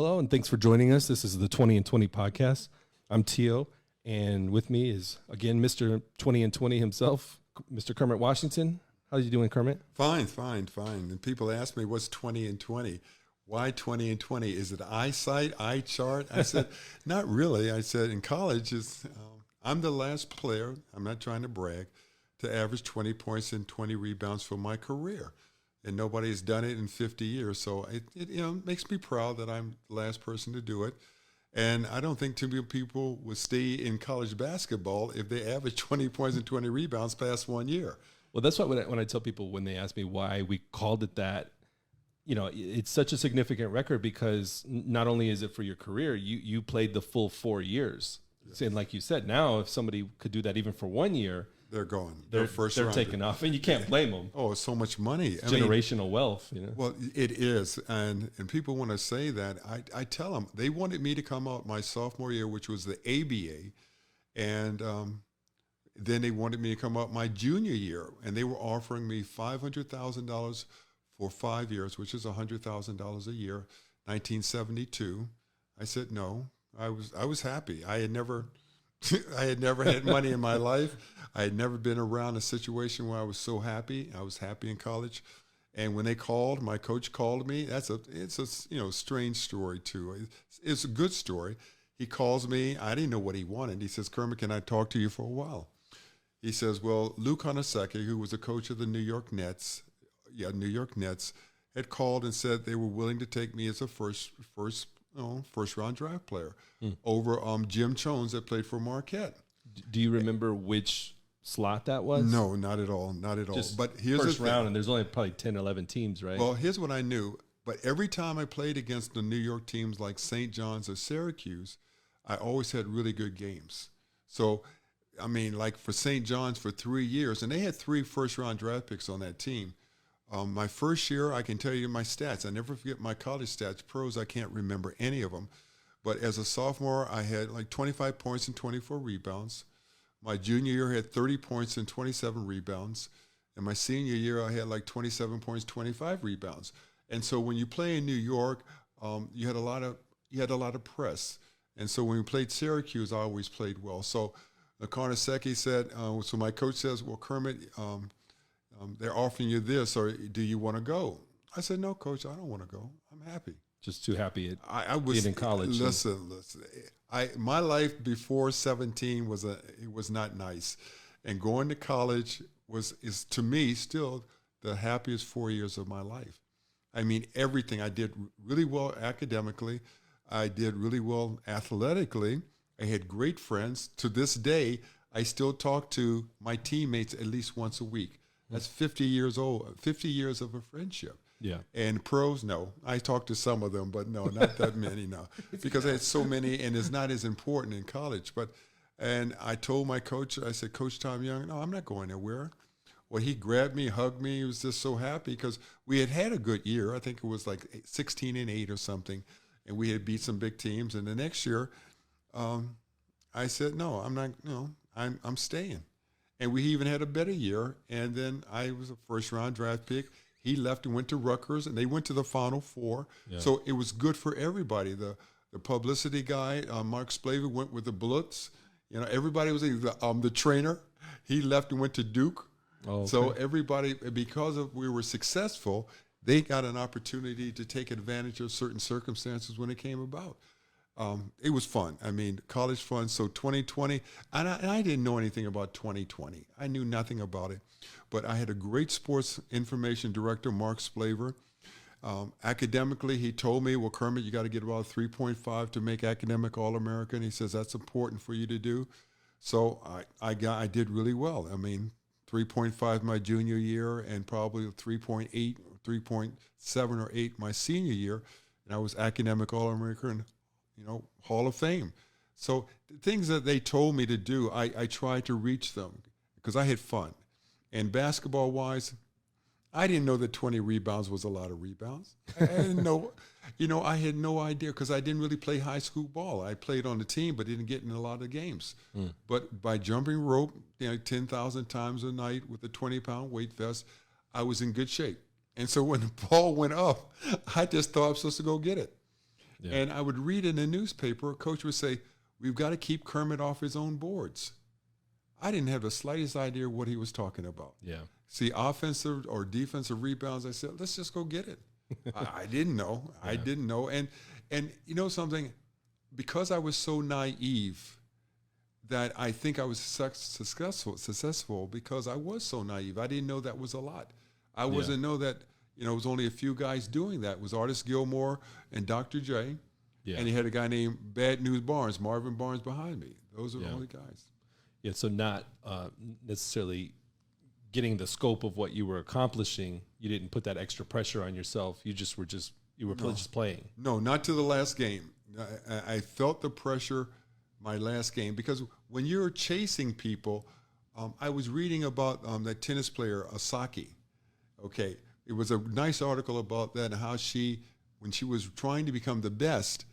hello, and thanks for joining us. This is the 20 and 20 podcast. I'm T.O, and with me is, again, Mr. 20 and 20 himself, Mr. Kermit Washington. How are you doing, Kermit? Fine. And people ask me, what's 20 and 20? Why 20 and 20? Is it eyesight, eye chart? I said, not really. I said, in college, I'm the last player, I'm not trying to brag, to average 20 points and 20 rebounds for my career. And nobody has done it in 50 years. So it makes me proud that I'm the last person to do it. And I don't think too many people would stay in college basketball if they average 20 points and 20 rebounds past 1 year. Well, that's why when I tell people, when they ask me why we called it that, it's such a significant record because not only is it for your career, you played the full 4 years. Yes. And like you said, now if somebody could do that even for 1 year, they're gone. They're taking off, and you can't blame them. Oh, it's so much money. It's generational wealth. Well, it is, and people want to say that. I tell them they wanted me to come out my sophomore year, which was the ABA, and then they wanted me to come out my junior year, and they were offering me $500,000 for 5 years, which is $100,000 a year. 1972. I said no. I was happy. I had never had money in my life. I had never been around a situation where I was so happy. I was happy in college. And when they called, my coach called me. It's a strange story too. It's a good story. He calls me. I didn't know what he wanted. He says, Kermit, can I talk to you for a while? He says, well, Lou Konaseki, who was the coach of the New York Nets, had called and said they were willing to take me as a first round draft player over Jim Jones that played for Marquette. Do you remember which slot that was? No, not at all. Just but here's first the round, thing. And there's only probably 10, 11 teams, right? Well, here's what I knew. But every time I played against the New York teams like St. John's or Syracuse, I always had really good games. So, like for St. John's for 3 years, and they had 3 first-round draft picks on that team. My first year, I can tell you my stats. I never forget my college stats. Pros, I can't remember any of them. But as a sophomore, I had like 25 points and 24 rebounds. My junior year, I had 30 points and 27 rebounds. And my senior year, I had like 27 points, 25 rebounds. And so when you play in New York, you had a lot of press. And so when we played Syracuse, I always played well. So Konaseki said, so my coach says, well, Kermit, they're offering you this, or do you want to go? I said, no, coach, I don't want to go. I'm happy. Just too happy I was in college. Listen. My life before 17 was not nice, and going to college is to me still the happiest 4 years of my life. Everything. I did really well academically. I did really well athletically. I had great friends. To this day, I still talk to my teammates at least once a week. That's 50 years old, 50 years of a friendship. Yeah. And pros, no. I talked to some of them, but no, not that many, no. Because I had so many, and it's not as important in college. And I told my coach, I said, Coach Tom Young, no, I'm not going anywhere. Well, he grabbed me, hugged me. He was just so happy because we had a good year. I think it was like 16-8 or something, and we had beat some big teams. And the next year, I said, no, I'm not, I'm staying. And we even had a better year. And then I was a first-round draft pick. He left and went to Rutgers, and they went to the Final Four. Yeah. So it was good for everybody. The publicity guy, Mark Splavin, went with the Bullets. Everybody was the trainer. He left and went to Duke. Oh, okay. So everybody, because we were successful, they got an opportunity to take advantage of certain circumstances when it came about. It was fun. College fun. So 2020, and I didn't know anything about 2020. I knew nothing about it. But I had a great sports information director, Mark Splaver. Academically, he told me, well, Kermit, you got to get about 3.5 to make academic All-American. He says that's important for you to do. So I did really well. 3.5 my junior year and probably 3.8, 3.7 or 8 my senior year. And I was academic All-American, Hall of Fame. So the things that they told me to do, I tried to reach them because I had fun. And basketball-wise, I didn't know that 20 rebounds was a lot of rebounds. I didn't know, I had no idea because I didn't really play high school ball. I played on the team but didn't get in a lot of games. But by jumping rope, 10,000 times a night with a 20-pound weight vest, I was in good shape. And so when the ball went up, I just thought I was supposed to go get it. Yeah. And I would read in the newspaper, coach would say, we've got to keep Kermit off his own boards. I didn't have the slightest idea what he was talking about. Yeah. See, offensive or defensive rebounds, I said, let's just go get it. I didn't know. Yeah. I didn't know. And you know something? Because I was so naive that I think I was successful because I was so naive. I didn't know that was a lot. I wasn't know that, it was only a few guys doing that. It was Artis Gilmore and Dr. J. Yeah. And he had a guy named Bad News Barnes, Marvin Barnes behind me. Those are the only guys. Yeah, so not necessarily getting the scope of what you were accomplishing. You didn't put that extra pressure on yourself. You just were just playing. No, not to the last game. I felt the pressure my last game because when you're chasing people, I was reading about that tennis player Osaka. Okay, it was a nice article about that and how when she was trying to become the best,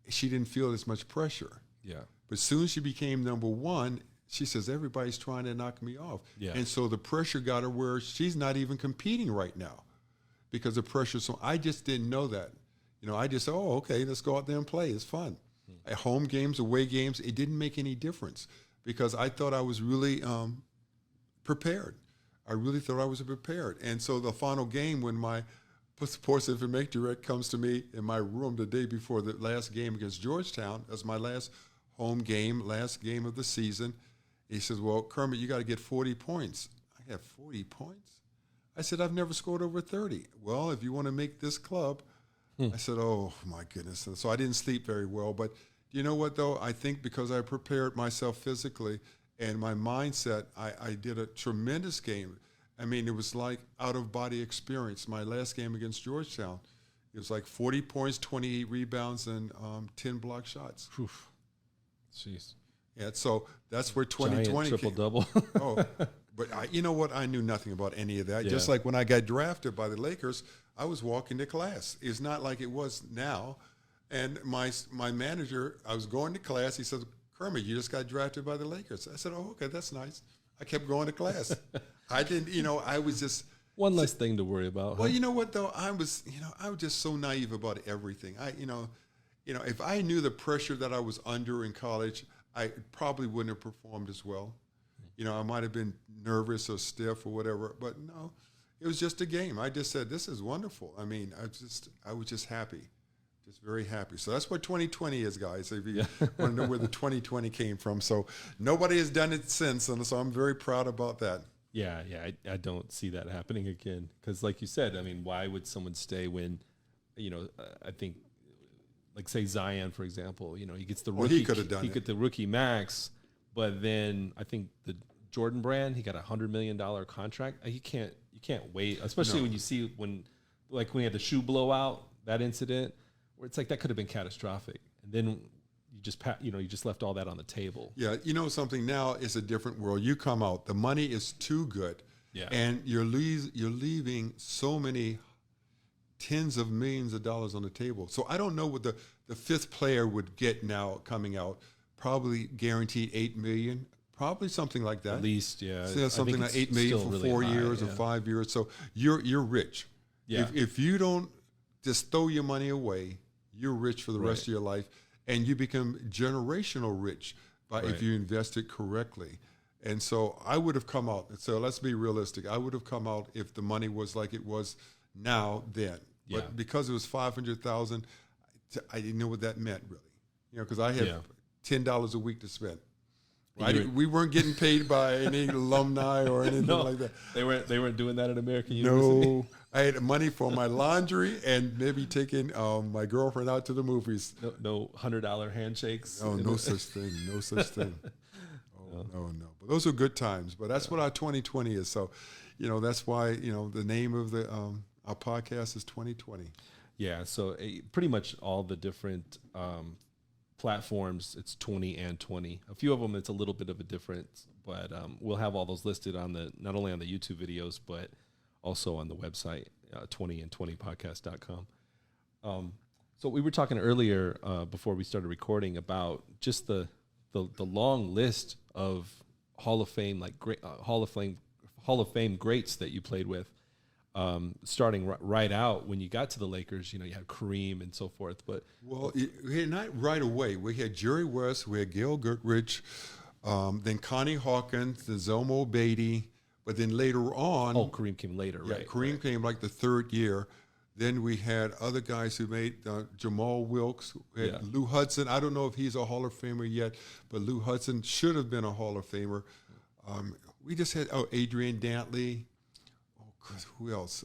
she didn't feel as much pressure. Yeah. But as soon as she became number one, she says, everybody's trying to knock me off. Yeah. And so the pressure got her where she's not even competing right now because the pressure. So I just didn't know that. I just, okay, let's go out there and play. It's fun. At home games, away games, it didn't make any difference because I thought I was really prepared. I really thought I was prepared. And so the final game, when my sports information director comes to me in my room the day before the last game against Georgetown, as my last home game, last game of the season, he says, well, Kermit, you got to get 40 points. I have 40 points? I said, I've never scored over 30. Well, if you want to make this club, I said, oh, my goodness. And so I didn't sleep very well. But you know what, though? I think because I prepared myself physically and my mindset, I did a tremendous game. I mean, it was like out-of-body experience. My last game against Georgetown, it was like 40 points, 28 rebounds, and 10 block shots. Oof. Jeez. Yeah, so that's where 2020 triple double. But you know what? I knew nothing about any of that. Yeah. Just like when I got drafted by the Lakers, I was walking to class. It's not like it was now. And my manager, I was going to class. He said, Kermit, you just got drafted by the Lakers. I said, oh, okay, that's nice. I kept going to class. I didn't, I was just one less thing to worry about. Well, you know what though? I was just so naive about everything. If I knew the pressure that I was under in college, I probably wouldn't have performed as well. I might have been nervous or stiff or whatever, but no, it was just a game. I just said, this is wonderful. I mean, I was just happy, just very happy. So that's what 2020 is, guys. If you want to know where the 2020 came from. So nobody has done it since, and so I'm very proud about that. Yeah, I don't see that happening again. Because like you said, I mean, why would someone stay when, I think, like say Zion, for example, he gets the rookie. He could have done it. He got the rookie max, but then I think the Jordan Brand, he got $100 million contract. You can't wait, especially when you see when we had the shoe blowout, that incident, where it's like that could have been catastrophic, and then you just left all that on the table. Yeah, something now is a different world. You come out, the money is too good, and you're leaving so many tens of millions of dollars on the table. So I don't know what the fifth player would get now coming out. Probably guaranteed $8 million, probably something like that. At least, yeah. So something like $8 million for really 4 years or 5 years. So you're rich. Yeah. If you don't just throw your money away, you're rich for the rest of your life, and you become generational rich if you invest it correctly. And so I would have come out. So let's be realistic. I would have come out if the money was like it was now then. But because it was $500,000, I didn't know what that meant really. Because I had $10 a week to spend. We weren't getting paid by any alumni or anything like that. They weren't doing that at American University. No, I had money for my laundry and maybe taking my girlfriend out to the movies. No $100 handshakes. No such thing. No such thing. No. But those are good times. But that's what our 2020 is. So, that's why the name of our podcast is 2020. Yeah. So pretty much all the different platforms, it's 20 and 20. A few of them, it's a little bit of a difference, but we'll have all those listed on not only on the YouTube videos, but also on the website, 20and20podcast.com. So we were talking earlier before we started recording about just the long list of Hall of Fame, Hall of Fame greats that you played with. starting right out when you got to the Lakers. You know, you had Kareem and so forth. But not right away. We had Jerry West, we had Gail Goodrich, then Connie Hawkins, then Zelmo Beatty. But then later on, Kareem came later, right? Kareem came like the third year. Then we had other guys who made Jamal Wilkes, we had Lou Hudson. I don't know if he's a Hall of Famer yet, but Lou Hudson should have been a Hall of Famer. We just had Adrian Dantley. Who else?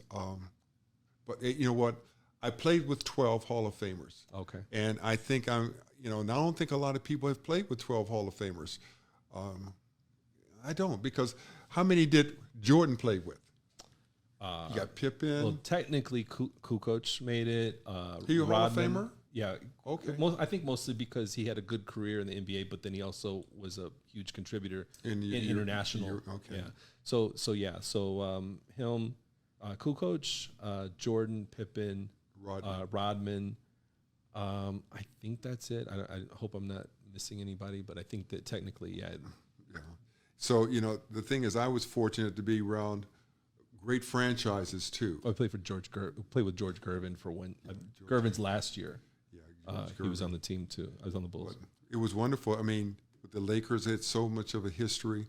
But you know what? I played with 12 Hall of Famers. Okay. And I think I don't think a lot of people have played with 12 Hall of Famers. I don't, because how many did Jordan play with? You got Pippen. Well, technically, Kukoc made it. He a Hall of Famer? Yeah. Okay. I think mostly because he had a good career in the NBA, but then he also was a huge contributor in international. Okay. Yeah. So him, Kukoc, Jordan, Pippen, Rodman. I think that's it. I hope I'm not missing anybody, but I think that technically, yeah. So, the thing is, I was fortunate to be around great franchises too. I played for played with George Gervin for Gervin's last year. Yeah, he was on the team too. I was on the Bulls. But it was wonderful. I mean, with the Lakers, they had so much of a history.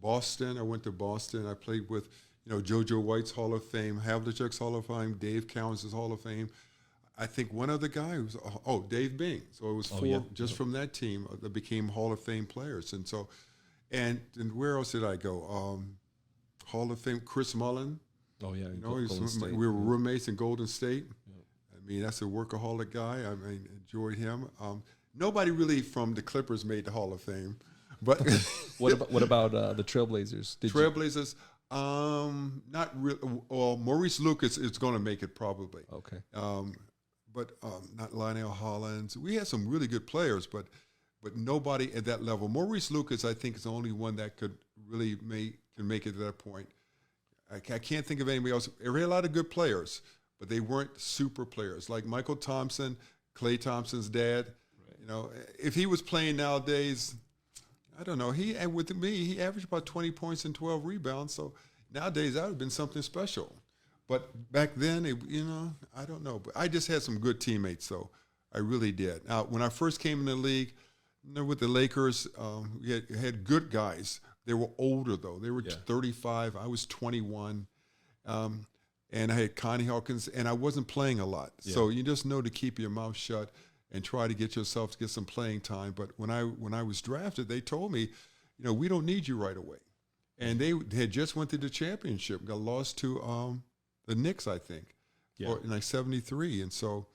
Boston, I went to Boston. I played with, JoJo White's Hall of Fame, Havlicek's Hall of Fame, Dave Counts' Hall of Fame. I think one other guy was Dave Bing. So it was four from that team that became Hall of Fame players. And so, and where else did I go? Hall of Fame, Chris Mullin. Oh yeah, we were roommates in Golden State. Yeah. I mean, that's a workaholic guy. I mean, enjoyed him. Nobody really from the Clippers made the Hall of Fame, but what about the Trailblazers? Trailblazers, not really. Well, Maurice Lucas is going to make it probably. Okay. But not Lionel Hollins. We had some really good players, but nobody at that level. Maurice Lucas, I think, is the only one that could really make it to that point. I can't think of anybody else. We had a lot of good players, but they weren't super players. Like Michael Thompson, Klay Thompson's dad. Right. If he was playing nowadays, I don't know. He averaged about 20 points and 12 rebounds. So nowadays that would have been something special. But back then, I don't know. But I just had some good teammates, though. I really did. Now, when I first came in the league, with the Lakers, we had good guys. They were older, though. They were 35. I was 21. And I had Connie Hawkins, and I wasn't playing a lot. Yeah. So you just know to keep your mouth shut and try to get yourself to get some playing time. But when I was drafted, they told me, we don't need you right away. And they had just went to the championship, got lost to the Knicks, I think, in like 73. And so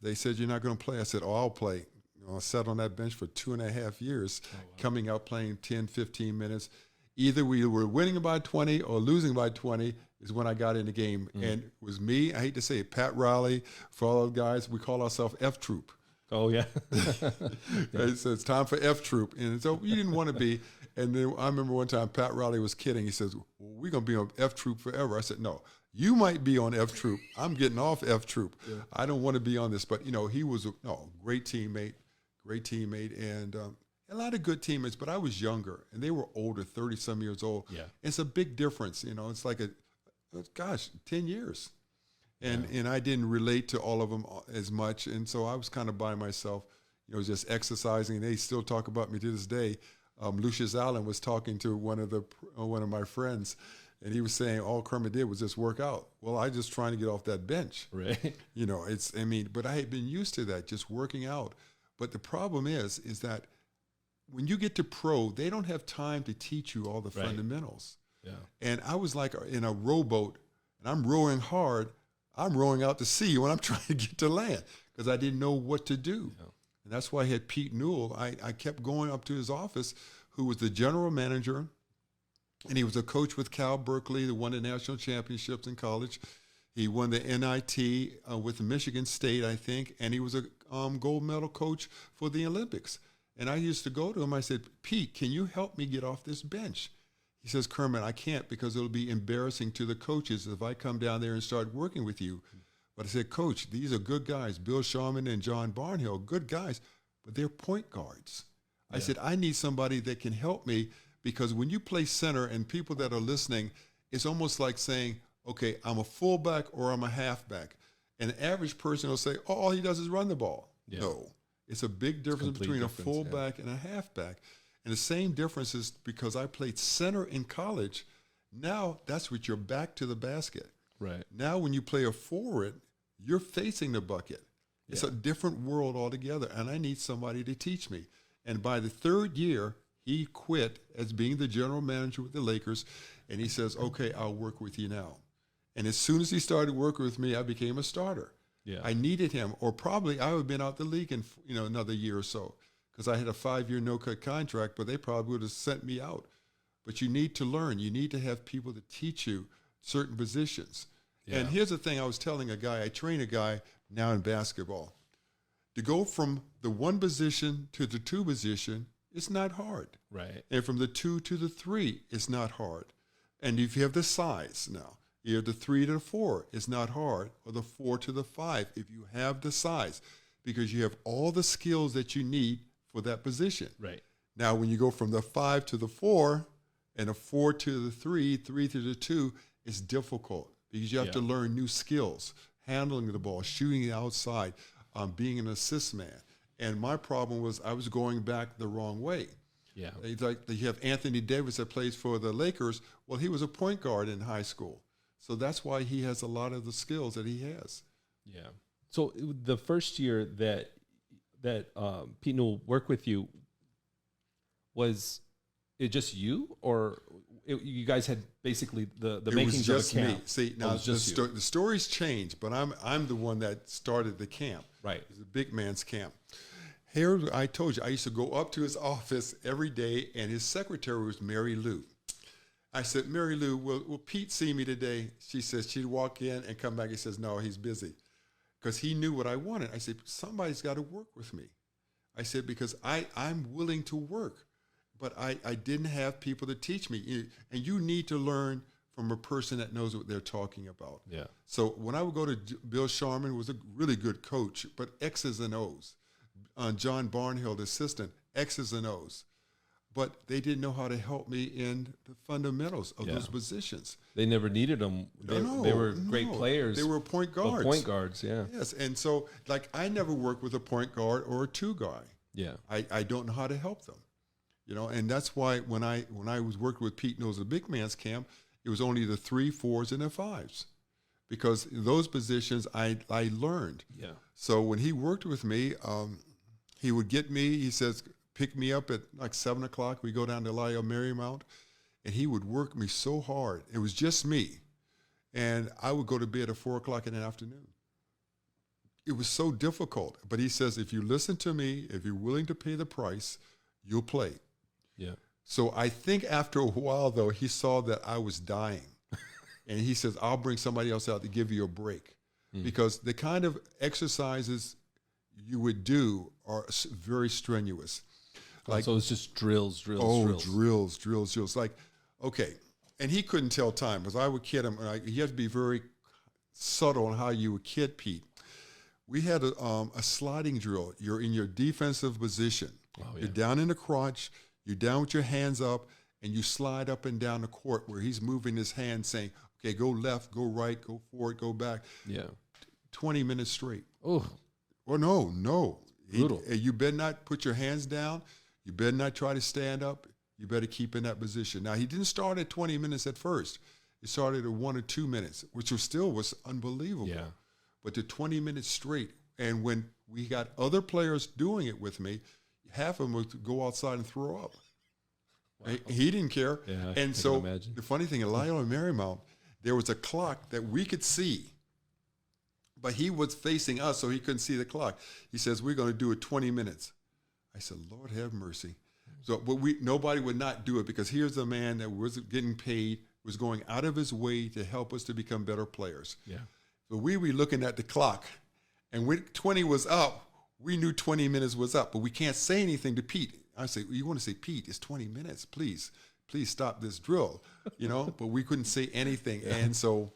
they said, you're not going to play. I said, I'll play. I sat on that bench for 2.5 years, coming out playing 10, 15 minutes. Either we were winning by 20 or losing by 20 is when I got in the game. And it was me, I hate to say it, Pat Riley, for all those guys, we call ourselves F Troop. Oh, yeah. So it's time for F Troop. And so you didn't want to be. And then I remember one time Pat Riley was kidding. He says, we're going to be on F Troop forever. I said, no. You might be on F Troop. I'm getting off F Troop. Yeah. I don't want to be on this. But, he was a great teammate, and a lot of good teammates. But I was younger, and they were older, 30-some years old. Yeah. It's a big difference. It's like 10 years. And I didn't relate to all of them as much. And so I was kind of by myself, just exercising. They still talk about me to this day. Lucius Allen was talking to one of my friends, and he was saying all Kermit did was just work out. Well, I just trying to get off that bench. Right. But I had been used to that, just working out. But the problem is that when you get to pro, they don't have time to teach you all the fundamentals. Yeah. And I was like in a rowboat, and I'm rowing hard. I'm rowing out to sea when I'm trying to get to land because I didn't know what to do. Yeah. And that's why I had Pete Newell. I kept going up to his office, who was the general manager, and he was a coach with Cal Berkeley, that won the national championships in college. He won the NIT with Michigan State, I think, and he was a gold medal coach for the Olympics. And I used to go to him. I said, Pete, can you help me get off this bench? He says, Kermit, I can't because it'll be embarrassing to the coaches if I come down there and start working with you. But I said, Coach, these are good guys. Bill Sharman and John Barnhill, good guys, but they're point guards. Yeah. I said, I need somebody that can help me because when you play center and people that are listening, it's almost like saying, okay, I'm a fullback or I'm a halfback. And the average person will say, oh, all he does is run the ball. Yeah. No, it's a big difference between a fullback and a halfback. And the same difference is because I played center in college. Now that's with your back to the basket. Right. Now when you play a forward, you're facing the bucket. It's a different world altogether, and I need somebody to teach me. And by the third year, he quit as being the general manager with the Lakers, and he says, okay, I'll work with you now. And as soon as he started working with me, I became a starter. Yeah. I needed him, or probably I would have been out the league in another year or so, because I had a 5-year no-cut contract, but they probably would have sent me out. But you need to learn. You need to have people to teach you certain positions. Yeah. And here's the thing I was telling a guy, I train a guy now in basketball. To go from the 1 position to the 2 position, it's not hard. Right. And from the 2 to the 3, it's not hard. And if you have the size now, you have the 3 to the 4, it's not hard, or the 4 to the 5, if you have the size, because you have all the skills that you need for that position. Right. Now, when you go from the 5 to the 4, and a 4 to the 3, 3 to the 2, it's difficult because you have to learn new skills, handling the ball, shooting it outside, being an assist man. And my problem was I was going back the wrong way. Yeah. It's like you have Anthony Davis that plays for the Lakers. Well, he was a point guard in high school. So that's why he has a lot of the skills that he has. Yeah. So the first year that Pete Newell worked with you, was it just you, or you guys had basically the makings of a camp? Me. See, now the stories change, but I'm the one that started the camp. Right. It's a big man's camp. Here, I told you, I used to go up to his office every day, and his secretary was Mary Lou. I said, Mary Lou, will Pete see me today? She says she'd walk in and come back. He says, no, he's busy. Because he knew what I wanted. I said, somebody's got to work with me. I said, because I'm willing to work. But I didn't have people to teach me. And you need to learn from a person that knows what they're talking about. Yeah. So when I would go to Bill Sharman, was a really good coach, but X's and O's. John Barnhill, the assistant, X's and O's. But they didn't know how to help me in the fundamentals of those positions. They never needed them. They were great players. They were point guards. Point guards, yeah. Yes, and so like I never worked with a point guard or a 2 guy. Yeah. I don't know how to help them. And that's why when I was working with Pete Newell's, the big man's camp, it was only the 3, 4s, and the 5s, because those positions I learned. Yeah. So when he worked with me, he would get me. He says, pick me up at like 7 o'clock. We go down to Lyle Marymount, and he would work me so hard. It was just me, and I would go to bed at 4 o'clock in the afternoon. It was so difficult. But he says, if you listen to me, if you're willing to pay the price, you'll play. Yeah. So I think after a while, though, he saw that I was dying. And he says, I'll bring somebody else out to give you a break. Because the kind of exercises you would do are very strenuous. Like, so it's just drills. Drills. Like, okay. And he couldn't tell time because I would kid him. You have to be very subtle on how you would kid Pete. We had a sliding drill. You're in your defensive position. Oh, yeah. You're down in the crotch. You're down with your hands up, and you slide up and down the court where he's moving his hands saying, okay, go left, go right, go forward, go back. Yeah. 20 minutes straight. Oh. Well, no. Brutal. You better not put your hands down. You better not try to stand up. You better keep in that position. Now, he didn't start at 20 minutes at first. He started at 1 or 2 minutes, which was unbelievable. Yeah. But to 20 minutes straight. And when we got other players doing it with me, half of them would go outside and throw up. Wow. He didn't care. Yeah, and so the funny thing, in Lyle and Marymount, there was a clock that we could see, but he was facing us, so he couldn't see the clock. He says, we're going to do it 20 minutes. I said, Lord have mercy. So, but nobody would not do it, because here's a man that was getting paid, was going out of his way to help us to become better players. Yeah. So we were looking at the clock, and when 20 was up, we knew 20 minutes was up, but we can't say anything to Pete. I say, you want to say, Pete, it's 20 minutes. Please stop this drill, but we couldn't say anything. Yeah. And so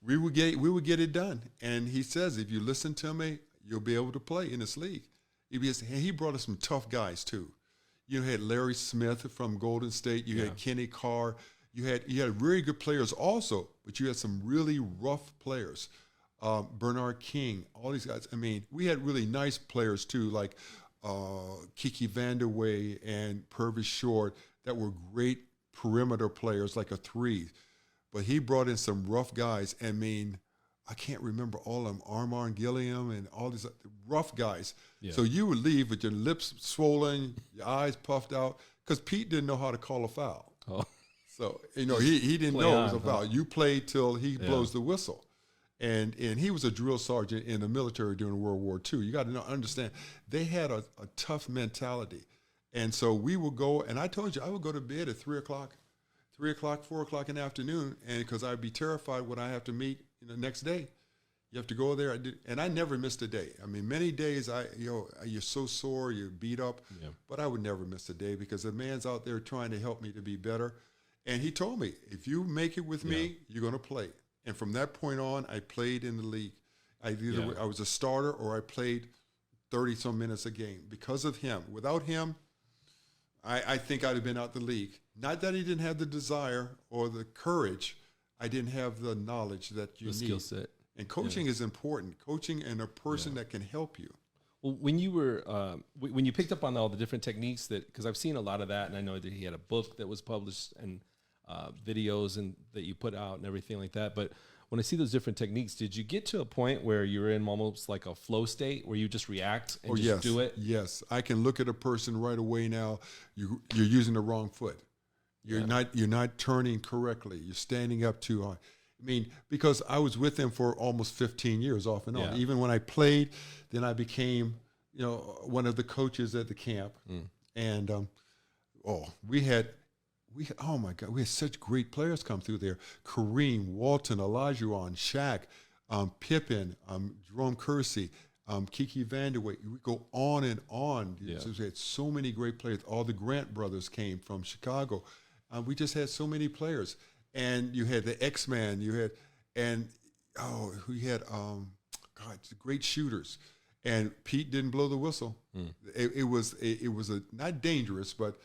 we would get it done. And he says, if you listen to me, you'll be able to play in this league. He brought us some tough guys too. You had Larry Smith from Golden State. You had Kenny Carr. You had very good players also, but you had some really rough players. Bernard King, all these guys. I mean, we had really nice players too, like Kiki Vanderway and Purvis Short, that were great perimeter players, like a 3. But he brought in some rough guys. I mean, I can't remember all of them, Armand Gilliam and all these rough guys. Yeah. So you would leave with your lips swollen, your eyes puffed out, because Pete didn't know how to call a foul. Oh. So, you know, he didn't know it was a foul. You played till he blows the whistle. And he was a drill sergeant in the military during World War II. You got to understand, they had a tough mentality. And so we would go, and I told you, I would go to bed at 3 o'clock, 4 o'clock in the afternoon, and because I'd be terrified when I have to meet the next day. You have to go there, and I never missed a day. I mean, many days you're so sore, you're beat up, but I would never miss a day because the man's out there trying to help me to be better. And he told me, if you make it with me, you're going to play. And from that point on, I played in the league. I was a starter or I played 30-some minutes a game because of him. Without him, I think I'd have been out the league. Not that he didn't have the desire or the courage. I didn't have the knowledge that you need. The skill set. And coaching is important. Coaching and a person that can help you. Well, when you were when you picked up on all the different techniques because I've seen a lot of that, and I know that he had a book that was published and videos and that you put out and everything like that. But when I see those different techniques, did you get to a point where you're in almost like a flow state where you just react and just do it? Yes, I can look at a person right away now. You're using the wrong foot. You're not turning correctly. You're standing up too high. I mean, because I was with him for almost 15 years off and on. Even when I played, then I became, one of the coaches at the camp. And we had such great players come through there. Kareem, Walton, Olajuwon, Shaq, Pippen, Jerome Kersey, Kiki Vanderway. We go on and on. So we had so many great players. All the Grant brothers came from Chicago. We just had so many players. And you had the X-Man. We had great shooters. And Pete didn't blow the whistle. It was not dangerous, but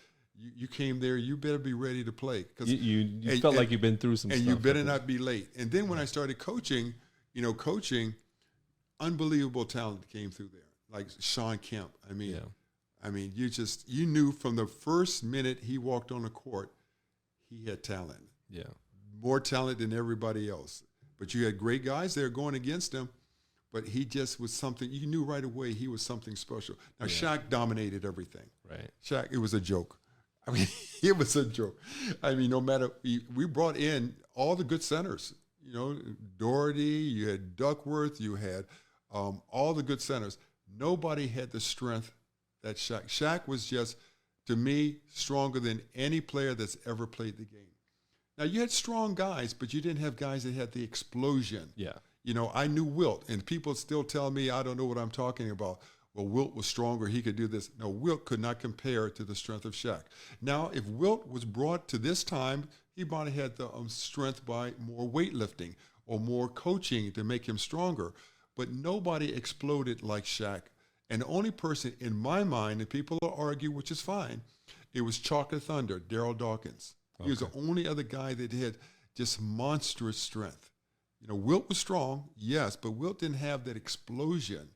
you came there, you better be ready to play. Cause you felt like you've been through some stuff. And you better not be late. And then when I started coaching, unbelievable talent came through there, like Sean Kemp. I mean, you knew from the first minute he walked on the court, he had talent. Yeah. More talent than everybody else. But you had great guys there going against him, but he just was something, you knew right away he was something special. Now, Shaq dominated everything. Right. Shaq, it was a joke. I mean, it was a joke. I mean, no matter, we brought in all the good centers. Doherty, you had Duckworth, you had all the good centers. Nobody had the strength that Shaq. Shaq was just, to me, stronger than any player that's ever played the game. Now, you had strong guys, but you didn't have guys that had the explosion. Yeah. I knew Wilt, and people still tell me I don't know what I'm talking about. Well, Wilt was stronger. He could do this. No, Wilt could not compare to the strength of Shaq. Now, if Wilt was brought to this time, he might have had the strength by more weightlifting or more coaching to make him stronger. But nobody exploded like Shaq. And the only person in my mind, and people will argue, which is fine, it was Chocolate Thunder, Daryl Dawkins. Okay. He was the only other guy that had just monstrous strength. Wilt was strong, yes, but Wilt didn't have that explosion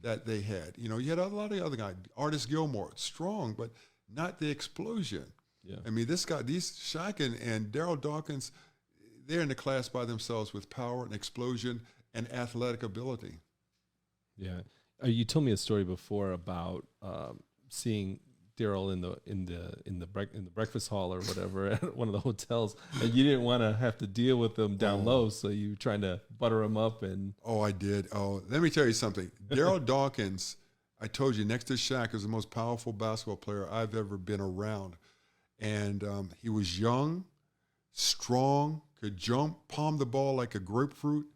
that they had. You had a lot of other guys. Artis Gilmore, strong, but not the explosion. Yeah. I mean, these Shaq and Daryl Dawkins, they're in the class by themselves with power and explosion and athletic ability. Yeah. You told me a story before about seeing Daryl in the breakfast hall or whatever at one of the hotels, and you didn't want to have to deal with them down low, so you were trying to butter them up. And I did. Let me tell you something. Daryl Dawkins, I told you, next to Shaq, is the most powerful basketball player I've ever been around, and he was young, strong, could jump, palm the ball like a grapefruit,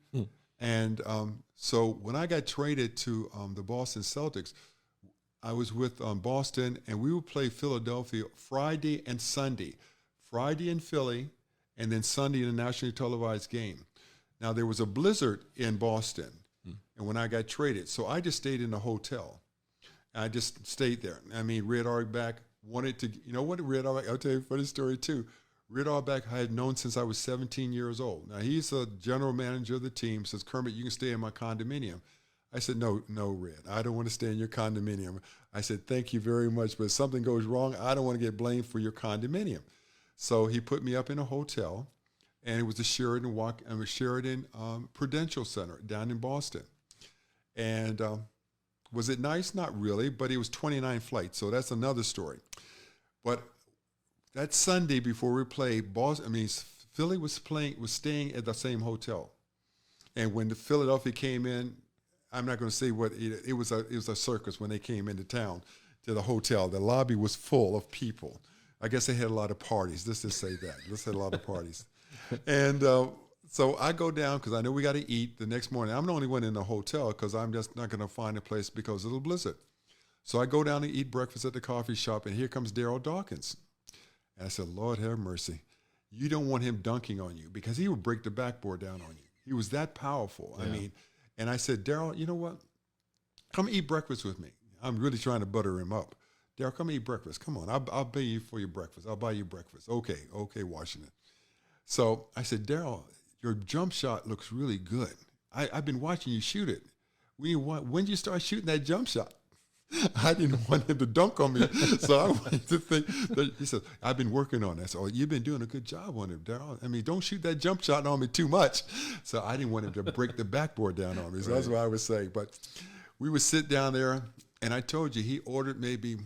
and so when I got traded to the Boston Celtics, I was with Boston, and we would play Philadelphia Friday and Sunday. Friday in Philly, and then Sunday in a nationally televised game. Now, there was a blizzard in Boston, and when I got traded, so I just stayed in a hotel. I just stayed there. I mean, Red Auerbach wanted to, Red Auerbach, I'll tell you a funny story too. Red Auerbach I had known since I was 17 years old. Now, he's the general manager of the team, says, Kermit, you can stay in my condominium. I said, no, Red, I don't want to stay in your condominium. I said, thank you very much, but if something goes wrong, I don't want to get blamed for your condominium. So he put me up in a hotel, and it was the Sheridan Prudential Center down in Boston. And was it nice? Not really, but it was 29 flights, so that's another story. But that Sunday before we played, Philly was staying at the same hotel. And when the Philadelphia came in, I'm not going to say what it was a circus when they came into town to the hotel. The lobby was full of people. I guess they had a lot of parties. Let's just say that. Let's had a lot of parties. And so I go down because I know we got to eat the next morning. I'm the only one in the hotel because I'm just not going to find a place because of the blizzard. So I go down and eat breakfast at the coffee shop, and here comes Daryl Dawkins. And I said, Lord have mercy. You don't want him dunking on you because he would break the backboard down on you. He was that powerful. Yeah. And I said, Daryl, you know what? Come eat breakfast with me. I'm really trying to butter him up. Daryl, come eat breakfast. Come on, I'll pay you for your breakfast. I'll buy you breakfast. Okay, Washington. So I said, Daryl, your jump shot looks really good. I've been watching you shoot it. When did you start shooting that jump shot? I didn't want him to dunk on me, so I wanted to think that he said, I've been working on that. So you've been doing a good job on it, Daryl. Don't shoot that jump shot on me too much. So I didn't want him to break the backboard down on me. So that's what I was saying. But we would sit down there, and I told you he ordered maybe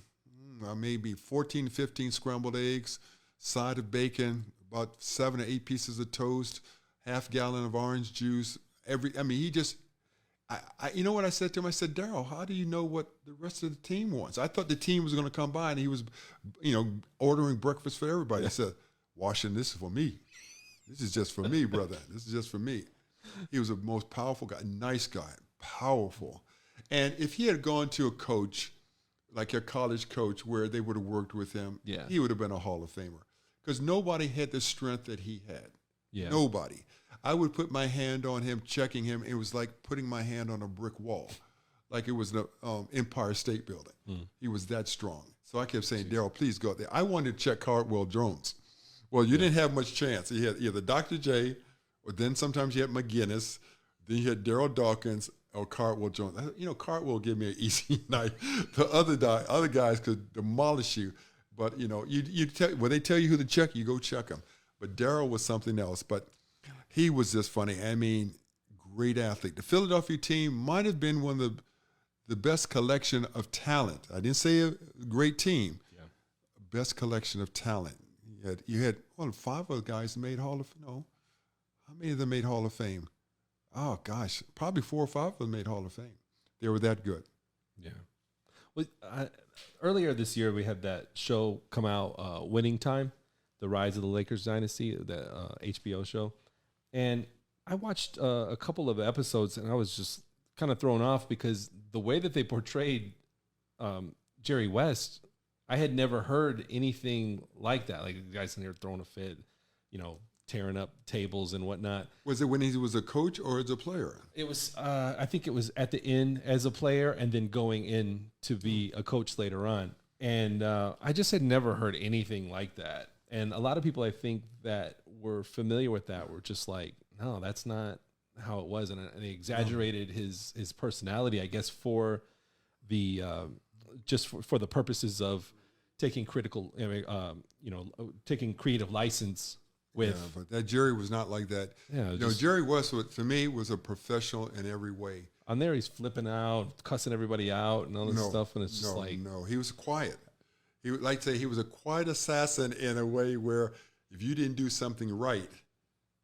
14, 15 scrambled eggs, side of bacon, about 7 or 8 pieces of toast, half gallon of orange juice. He just. You know what I said to him? I said, Daryl, how do you know what the rest of the team wants? I thought the team was going to come by and he was, ordering breakfast for everybody. I said, Washington, this is for me. This is just for me, brother. This is just for me. He was the most powerful guy, nice guy, powerful. And if he had gone to a coach, like a college coach, where they would have worked with him, he would have been a Hall of Famer. Because nobody had the strength that he had. Yeah. Nobody. I would put my hand on him, checking him. It was like putting my hand on a brick wall, like it was the Empire State Building. He was that strong. So I kept saying, Daryl, please go out there. I wanted to check Cardwell Jones. Well, you didn't have much chance. You had either Dr. J, or then sometimes you had McGinnis, then you had Daryl Dawkins, or Cardwell Jones. Cardwell gave me an easy night. The other guys could demolish you. But, when they tell you who to check, you go check them. But Daryl was something else. But he was just funny. Great athlete. The Philadelphia team might have been one of the best collection of talent. I didn't say a great team. Yeah. Best collection of talent. You had 5 of the guys made Hall of Fame. No. How many of them made Hall of Fame? Oh, gosh. Probably 4 or 5 of them made Hall of Fame. They were that good. Yeah. Well, earlier this year, we had that show come out, Winning Time, The Rise of the Lakers Dynasty, the HBO show. And I watched a couple of episodes, and I was just kind of thrown off because the way that they portrayed Jerry West, I had never heard anything like that. Like the guys in there throwing a fit, tearing up tables and whatnot. Was it when he was a coach or as a player? It was, I think it was at the end as a player and then going in to be a coach later on. And I just had never heard anything like that. And a lot of people, I think, that were familiar with that were just like, no, that's not how it was. And they exaggerated his personality, I guess, for the just for the purposes of taking taking creative license with. Yeah, but that Jerry was not like that. Yeah, Jerry West, to me, was a professional in every way. On there, he's flipping out, cussing everybody out, and all this stuff, and it's just like. No, he was quiet. He would like to say he was a quiet assassin in a way where if you didn't do something right,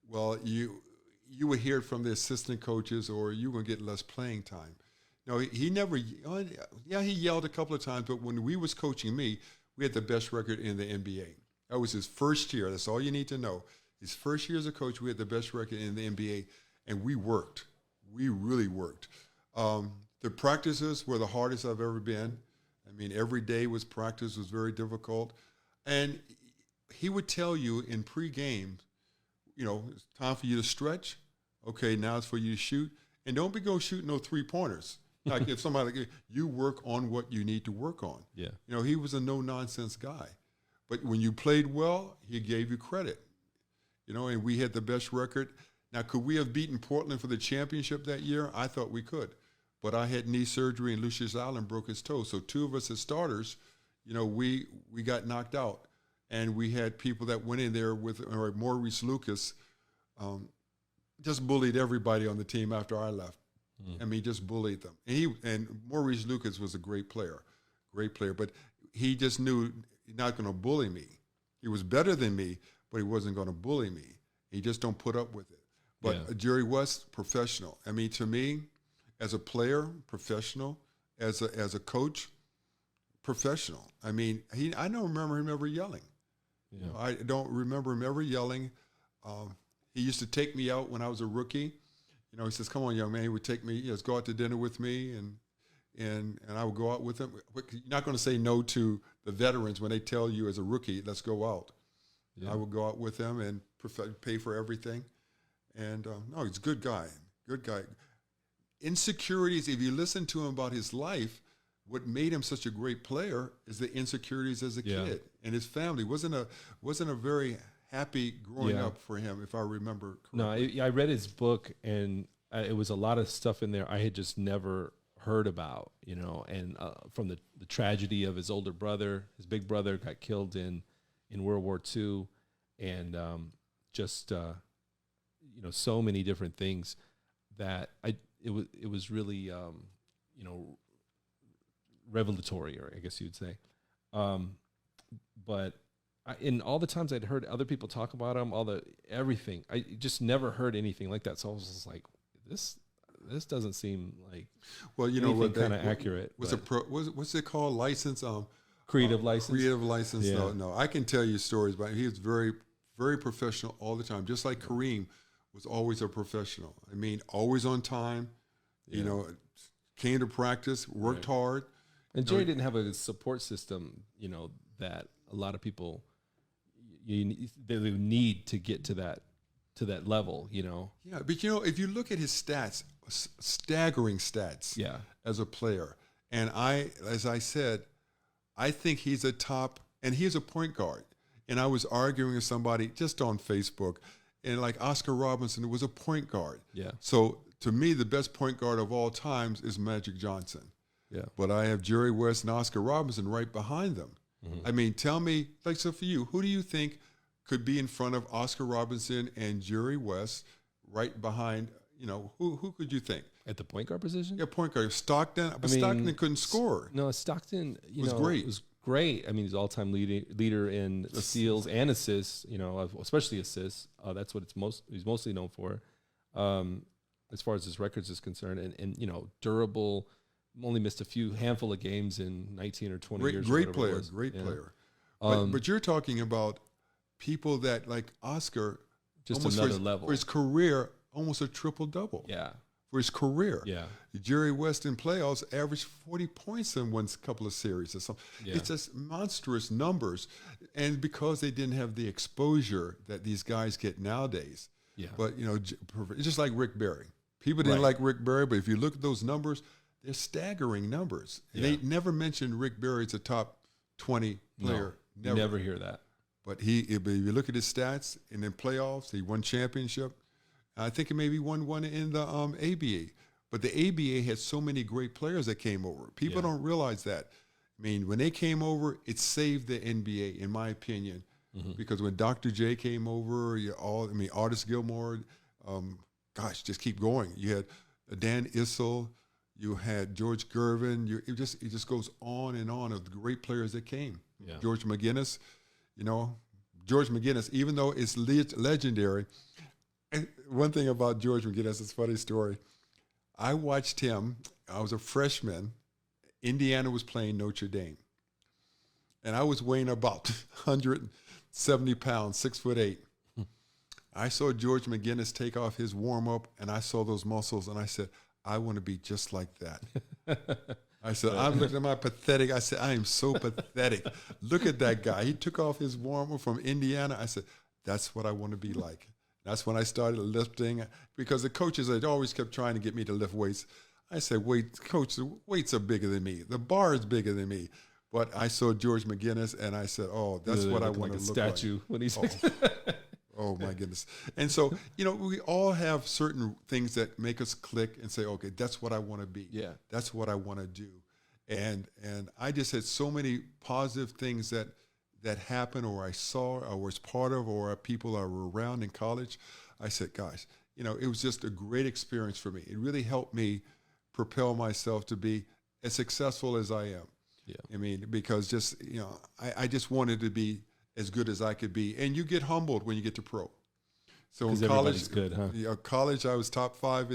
well, you would hear it from the assistant coaches or you were going to get less playing time. No, he never, he yelled a couple of times, but when we was coaching me, we had the best record in the NBA. That was his first year. That's all you need to know. His first year as a coach, we had the best record in the NBA, and we worked. We really worked. The practices were the hardest I've ever been. Every day was very difficult. And he would tell you in pregame, it's time for you to stretch. Okay, now it's for you to shoot. And don't go shooting no 3-pointers. Like if somebody, you work on what you need to work on. Yeah. He was a no-nonsense guy. But when you played well, he gave you credit. And we had the best record. Now, could we have beaten Portland for the championship that year? I thought we could. But I had knee surgery, and Lucius Allen broke his toe. So two of us as starters, we got knocked out. And we had people that went in there with Maurice Lucas, just bullied everybody on the team after I left. Just bullied them. And Maurice Lucas was a great player. But he just knew he's not going to bully me. He was better than me, but he wasn't going to bully me. He just don't put up with it. But Jerry West, professional. To me, as a player, professional. As a coach, professional. I don't remember him ever yelling. Yeah. I don't remember him ever yelling. He used to take me out when I was a rookie. He says, "Come on, young man." He would take me, let's go out to dinner with me, and I would go out with him. You're not going to say no to the veterans when they tell you as a rookie, let's go out. Yeah. I would go out with him and pay for everything. And no, he's a good guy. Insecurities, if you listen to him about his life, what made him such a great player is the insecurities as a kid. And his family wasn't a very happy growing up for him, if I remember correctly. No, I read his book, and it was a lot of stuff in there I had just never heard about, and from the tragedy of his older brother, his big brother got killed in World War II, and so many different things that it was really revelatory, or I guess you'd say. But in all the times I'd heard other people talk about him, everything, I just never heard anything like that. So I was just like, this doesn't seem like kind of accurate. What's it called? License? Creative license. Creative license. Yeah. No. I can tell you stories, but he was very, very professional all the time. Just like Kareem was always a professional. Always on time. Came to practice, worked hard. And Jerry didn't have a support system, that a lot of people they need to get to that level, Yeah, but if you look at his stats, staggering stats. Yeah. As a player, and as I said, I think he's a top, and he's a point guard. And I was arguing with somebody just on Facebook, and like Oscar Robertson was a point guard. Yeah. So to me, the best point guard of all times is Magic Johnson. Yeah. But I have Jerry West and Oscar Robertson right behind them. Mm-hmm. Tell me, so for you, who do you think could be in front of Oscar Robertson and Jerry West right behind, who could you think? At the point guard position? Yeah, point guard. Stockton, but Stockton couldn't score. No, Stockton, was great. Was great. He's all-time leader in steals and assists, especially assists. That's what he's mostly known for. As far as his records is concerned, and durable. Only missed a handful of games in 19 or 20 years. Great player. But you're talking about people that, like Oscar, just another level. For his career, almost a triple-double. Yeah. For his career. Yeah. Jerry West in playoffs averaged 40 points in one couple of series or something. Yeah. It's just monstrous numbers. And because they didn't have the exposure that these guys get nowadays. Yeah. But, just like Rick Barry. People didn't like Rick Barry, but if you look at those numbers, they're staggering numbers. Yeah. They never mentioned Rick Barry as a top 20 player. No, you never hear that. But if you look at his stats, and in playoffs, he won championship. I think he maybe won one in the ABA. But the ABA had so many great players that came over. People don't realize that. When they came over, it saved the NBA, in my opinion. Mm-hmm. Because when Dr. J came over, Artis Gilmore, just keep going. You had Dan Issel. You had George Gervin. It just goes on and on of the great players that came. Yeah. George McGinnis, even though it's legendary. And one thing about George McGinnis, it's a funny story. I watched him. I was a freshman. Indiana was playing Notre Dame. And I was weighing about 170 pounds, 6'8". I saw George McGinnis take off his warm-up, and I saw those muscles, and I said, I want to be just like that. I said, I'm looking at my pathetic. I said, I am so pathetic. Look at that guy. He took off his warmer from Indiana. I said, that's what I want to be like. That's when I started lifting, because the coaches had always kept trying to get me to lift weights. I said, Coach, the weights are bigger than me. The bar is bigger than me. But I saw George McGinnis, and I said, "Oh, that's what I want to look statue when he's like." Oh my goodness! And so we all have certain things that make us click and say, "Okay, that's what I want to be. Yeah. That's what I want to do." And I just had so many positive things that happened, or I saw, or was part of, or people I were around in college. I said, "Guys, it was just a great experience for me. It really helped me propel myself to be as successful as I am." Yeah. I mean, because just I just wanted to be as good as I could be, and you get humbled when you get to pro. So in college, good, huh? College, I was top 5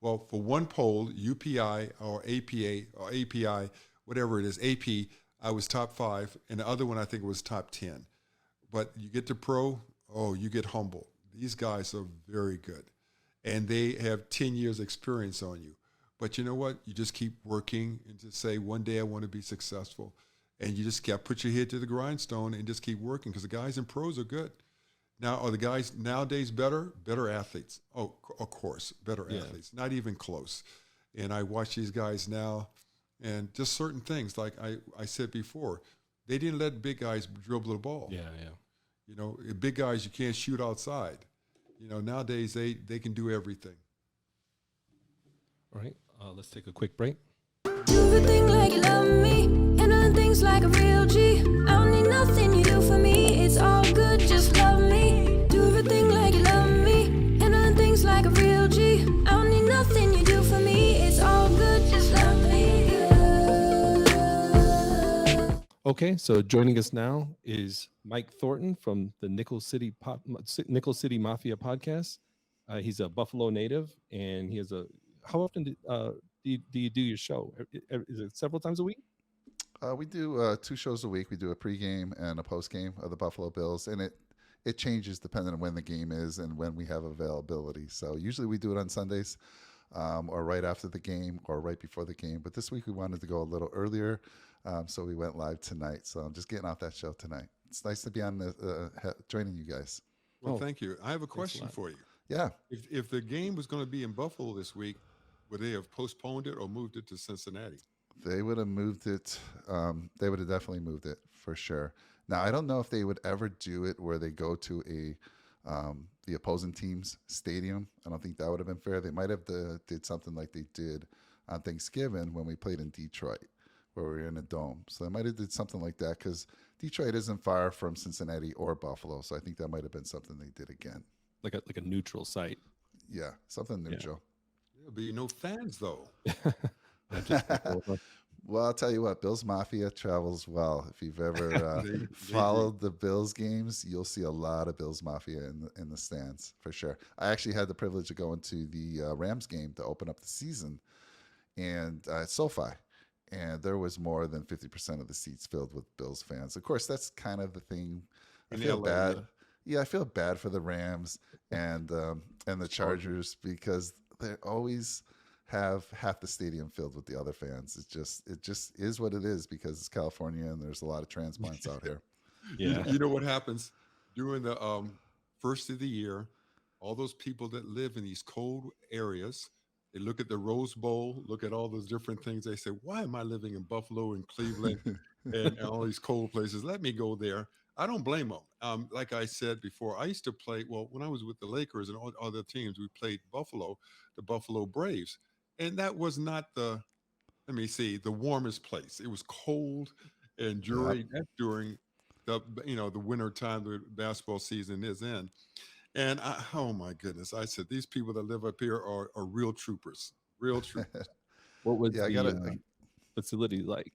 for one poll, UPI or APA or API, whatever it is, AP, I was top 5, and the other one I think was top 10. But you get to pro, you get humbled. These guys are very good, and they have 10 years experience on you. But you know what? You just keep working and just say, one day I want to be successful. And you just got to put your head to the grindstone and just keep working, because the guys in pros are good. Now, are the guys nowadays better? Better athletes. Oh, of course, better athletes. Not even close. And I watch these guys now, and just certain things, like I said before, they didn't let big guys dribble the ball. Yeah, yeah. Big guys, you can't shoot outside. Nowadays they can do everything. All right, let's take a quick break. Do everything like you love me, and other things like a real G. I don't need nothing you do for me, it's all good, just love me. Do everything like you love me, and other things like a real G. I don't need nothing you do for me, it's all good, just love me. Okay, so joining us now is Mike Thornton from the Nickel City Mafia podcast. He's a Buffalo native, and he has a. How often do you do your show? Is it several times a week? We do 2 shows a week. We do a pregame and a postgame of the Buffalo Bills, and it changes depending on when the game is and when we have availability. So usually we do it on Sundays, or right after the game, or right before the game. But this week we wanted to go a little earlier, so we went live tonight. So I'm just getting off that show tonight. It's nice to be on joining you guys. Well, thank you. I have a question for you. Yeah. If the game was going to be in Buffalo this week, would they have postponed it or moved it to Cincinnati? They would have moved it. They would have definitely moved it for sure. Now, I don't know if they would ever do it where they go to the opposing team's stadium. I don't think that would have been fair. They might have did something like they did on Thanksgiving when we played in Detroit, where we were in a dome. So they might have did something like that, because Detroit isn't far from Cincinnati or Buffalo. So I think that might have been something they did again. Like a neutral site. Yeah, something neutral. There'll be no fans, though. Well, I'll tell you what, Bills Mafia travels well. If you've ever followed the Bills games, you'll see a lot of Bills Mafia in the stands, for sure. I actually had the privilege of going to the Rams game to open up the season, and at SoFi, and there was more than 50% of the seats filled with Bills fans. Of course, that's kind of the thing. I feel bad. Yeah, I feel bad for the Rams and the Chargers, because they always have half the stadium filled with the other fans. It just is what it is, because it's California and there's a lot of transplants out here. Yeah. You know what happens during the first of the year? All those people that live in these cold areas, they look at the Rose Bowl, look at all those different things. They say, why am I living in Buffalo and Cleveland and all these cold places? Let me go there. I don't blame them. Like I said before, I used to play, when I was with the Lakers and all other teams, we played Buffalo, the Buffalo Braves. And that was not the warmest place. It was cold, and during the winter time, the basketball season is in. And oh my goodness, I said, these people that live up here are real troopers, real troopers. What was the facility like?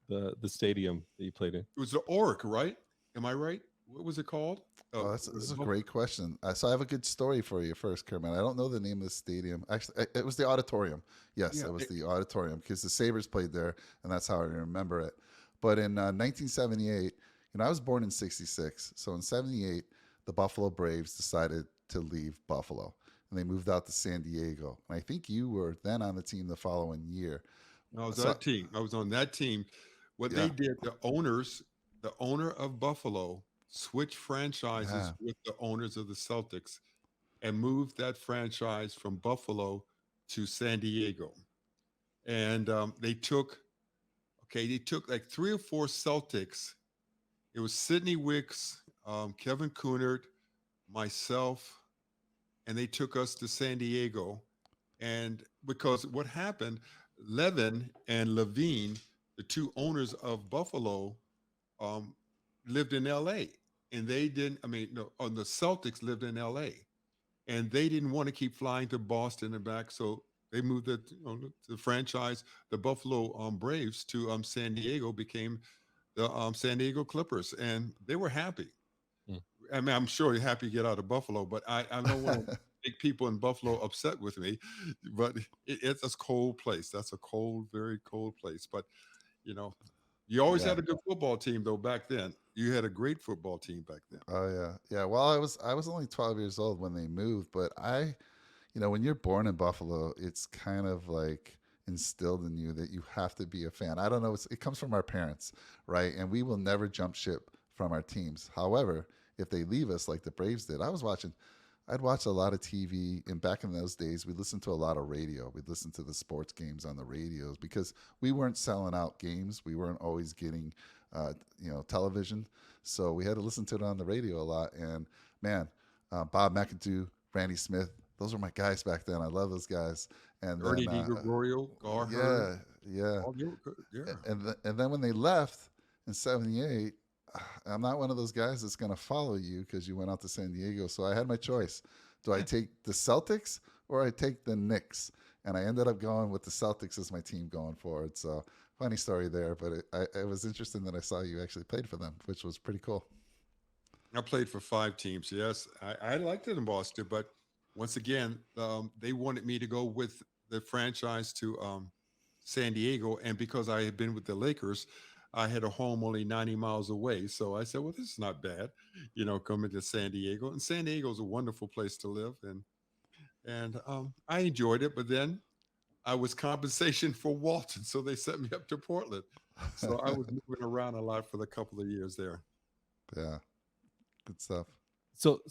The stadium that you played in? It was the Orc, right? Am I right? What was it called? This is a great question. So I have a good story for you first, Kermit. I don't know the name of the stadium. Actually, it was the auditorium. Yes, it was the auditorium, because the Sabres played there, and that's how I remember it. But in 1978, I was born in 66. So in 78, the Buffalo Braves decided to leave Buffalo, and they moved out to San Diego. And I think you were then on the team the following year. I was on that team. What they did, the owner of Buffalo switched franchises with the owners of the Celtics and moved that franchise from Buffalo to San Diego. And they took a Okay, they took like 3 or 4 Celtics. It was Sidney Wicks, Kevin Coonard, myself, and they took us to San Diego. And because what happened, Levin and Levine, the two owners of Buffalo, um, lived in L.A. and they didn't. I mean, no, the Celtics lived in L.A. and they didn't want to keep flying to Boston and back, so they moved the franchise, the Buffalo Braves, to San Diego, became the San Diego Clippers, and they were happy. Mm. I mean, I'm sure you're happy to get out of Buffalo, but I don't want to make people in Buffalo upset with me. But it's a cold place. That's a cold, very cold place. But you know, you always Yeah. had a good football team, though. Back then, you had a great football team back then. Oh yeah, yeah. Well, I was only 12 years old when they moved, but when you're born in Buffalo, it's kind of like instilled in you that you have to be a fan. I don't know, it comes from our parents, right? And we will never jump ship from our teams. However, if they leave us like the Braves did, I'd watch a lot of TV, and back in those days, we listened to a lot of radio. We'd listen to the sports games on the radios because we weren't selling out games. We weren't always getting, television. So we had to listen to it on the radio a lot. And man, Bob McAdoo, Randy Smith, those were my guys back then. I love those guys. And Ernie then, DiGregorio, Gar yeah, Heard. yeah. Oh, you were good. Yeah. And then when they left in '78, I'm not one of those guys that's going to follow you because you went out to San Diego. So I had my choice. Do I take the Celtics or I take the Knicks? And I ended up going with the Celtics as my team going forward. So funny story there, but it was interesting that I saw you actually played for them, which was pretty cool. I played for 5 teams. Yes, I liked it in Boston, but once again, they wanted me to go with the franchise to San Diego, and because I had been with the Lakers, I had a home only 90 miles away. So I said, "Well, this is not bad, coming to San Diego." And San Diego is a wonderful place to live, and I enjoyed it. But then I was compensation for Walton, so they sent me up to Portland. So I was moving around a lot for the couple of years there. Yeah, good stuff. So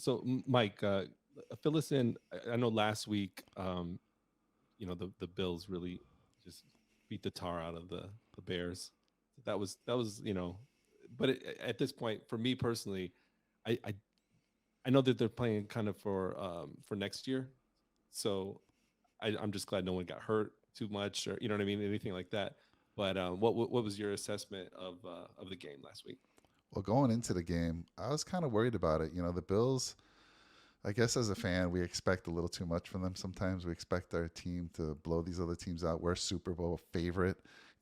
Mike, fill us in. I know last week, the Bills really just beat the tar out of the Bears. That was but at this point, for me personally, I know that they're playing kind of for next year, so I'm just glad no one got hurt too much, or anything like that. But what was your assessment of the game last week? Well, going into the game, I was kind of worried about it. The Bills, I guess as a fan, we expect a little too much from them sometimes. We expect our team to blow these other teams out. We're a Super Bowl favorite.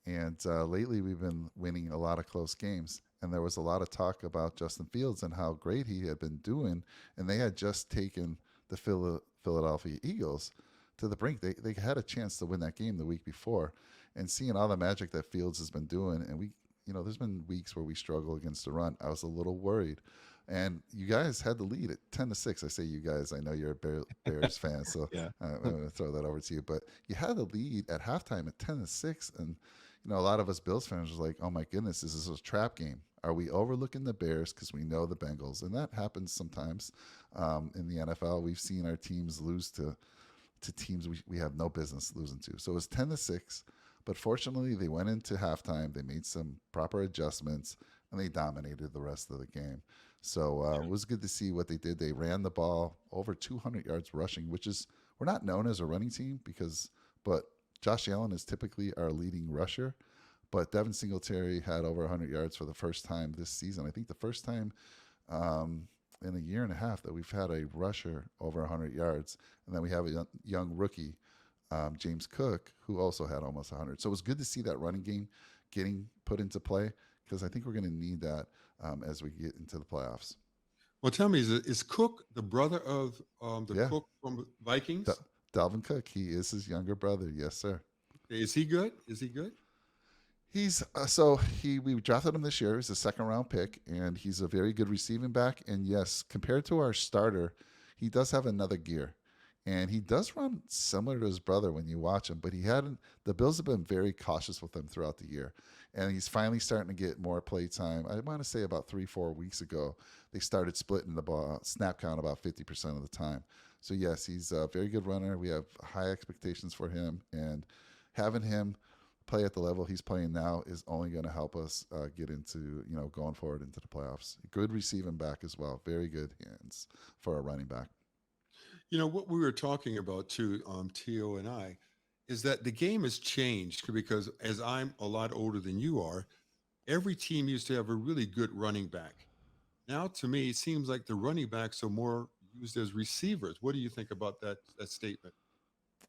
And lately we've been winning a lot of close games. And there was a lot of talk about Justin Fields and how great he had been doing. And they had just taken the Philadelphia Eagles to the brink. They had a chance to win that game the week before. And seeing all the magic that Fields has been doing, and there's been weeks where we struggle against the run. I was a little worried. And you guys had the lead at 10-6. I say you guys. I know you're a Bears fan, so Yeah. I'm going to throw that over to you. But you had the lead at halftime at 10-6, and a lot of us Bills fans was like, "Oh my goodness, this is a trap game. Are we overlooking the Bears because we know the Bengals?" And that happens sometimes in the NFL. We've seen our teams lose to teams we have no business losing to. So it was 10-6. But fortunately, they went into halftime. They made some proper adjustments, and they dominated the rest of the game. So it was good to see what they did. They ran the ball over 200 yards rushing, which is, we're not known as a running team but Josh Allen is typically our leading rusher. But Devin Singletary had over 100 yards for the first time this season. I think the first time in a year and a half that we've had a rusher over 100 yards. And then we have a young rookie, James Cook, who also had almost 100. So it was good to see that running game getting put into play, because I think we're going to need that as we get into the playoffs. Well, tell me, is Cook the brother of the Cook from Vikings? Dalvin Cook. He is his younger brother. Yes, sir. Is he good? He's we drafted him this year. He's a second-round pick, and he's a very good receiving back. And yes, compared to our starter, he does have another gear. And he does run similar to his brother when you watch him, but the Bills have been very cautious with him throughout the year. And he's finally starting to get more play time. I want to say about 3-4 weeks ago, they started splitting the ball, snap count about 50% of the time. So yes, he's a very good runner. We have high expectations for him, and having him play at the level he's playing now is only going to help us get into, going forward into the playoffs. Good receiving back as well. Very good hands for a running back. What we were talking about too, T.O. and I, is that the game has changed because as I'm a lot older than you are, every team used to have a really good running back. Now, to me, it seems like the running backs are more used as receivers. What do you think about that statement?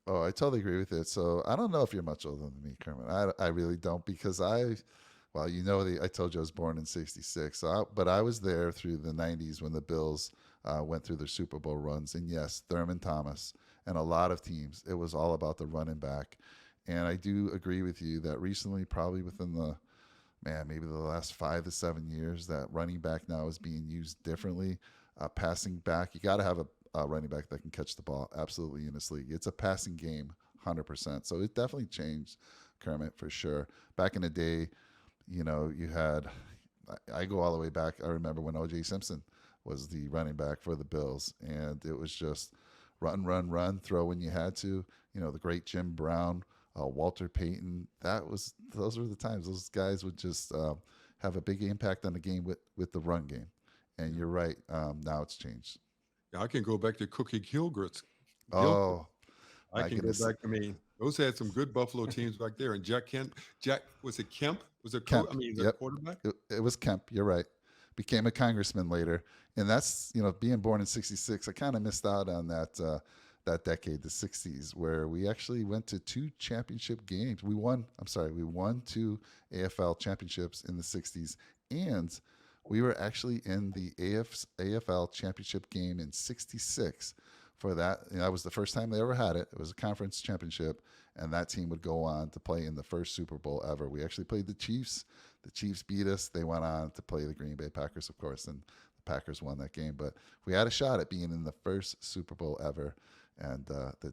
Oh, I totally agree with it. So I don't know if you're much older than me, Kermit. I really don't because I told you I was born in '66. But I was there through the '90s when the Bills went through their Super Bowl runs. And yes, Thurman Thomas and a lot of teams, it was all about the running back. And I do agree with you that recently, probably within maybe the last 5 to 7 years, that running back now is being used differently. Passing back, you got to have a running back that can catch the ball absolutely in this league. It's a passing game, 100%. So it definitely changed, Kermit, for sure. Back in the day, you had, I go all the way back. I remember when O.J. Simpson was the running back for the Bills, and it was just run, throw when you had to. The great Jim Brown, Walter Payton. Those were the times. Those guys would just have a big impact on the game with the run game. And you're right. Now it's changed. Yeah, I can go back to Cookie Gilgert's. Oh, I can go back. I mean, those had some good Buffalo teams back there. And Jack, was it Kemp? Was it Kemp? The quarterback? It was Kemp. You're right. Became a congressman later. And that's, being born in '66, I kind of missed out on that decade, the '60s, where we actually went to 2 championship games. We won 2 AFL championships in the '60s, and we were actually in the AFL championship game in '66 for that. That was the first time they ever had it. It was a conference championship, and that team would go on to play in the first Super Bowl ever. We actually played the Chiefs. The Chiefs beat us. They went on to play the Green Bay Packers, of course, and the Packers won that game. But we had a shot at being in the first Super Bowl ever. And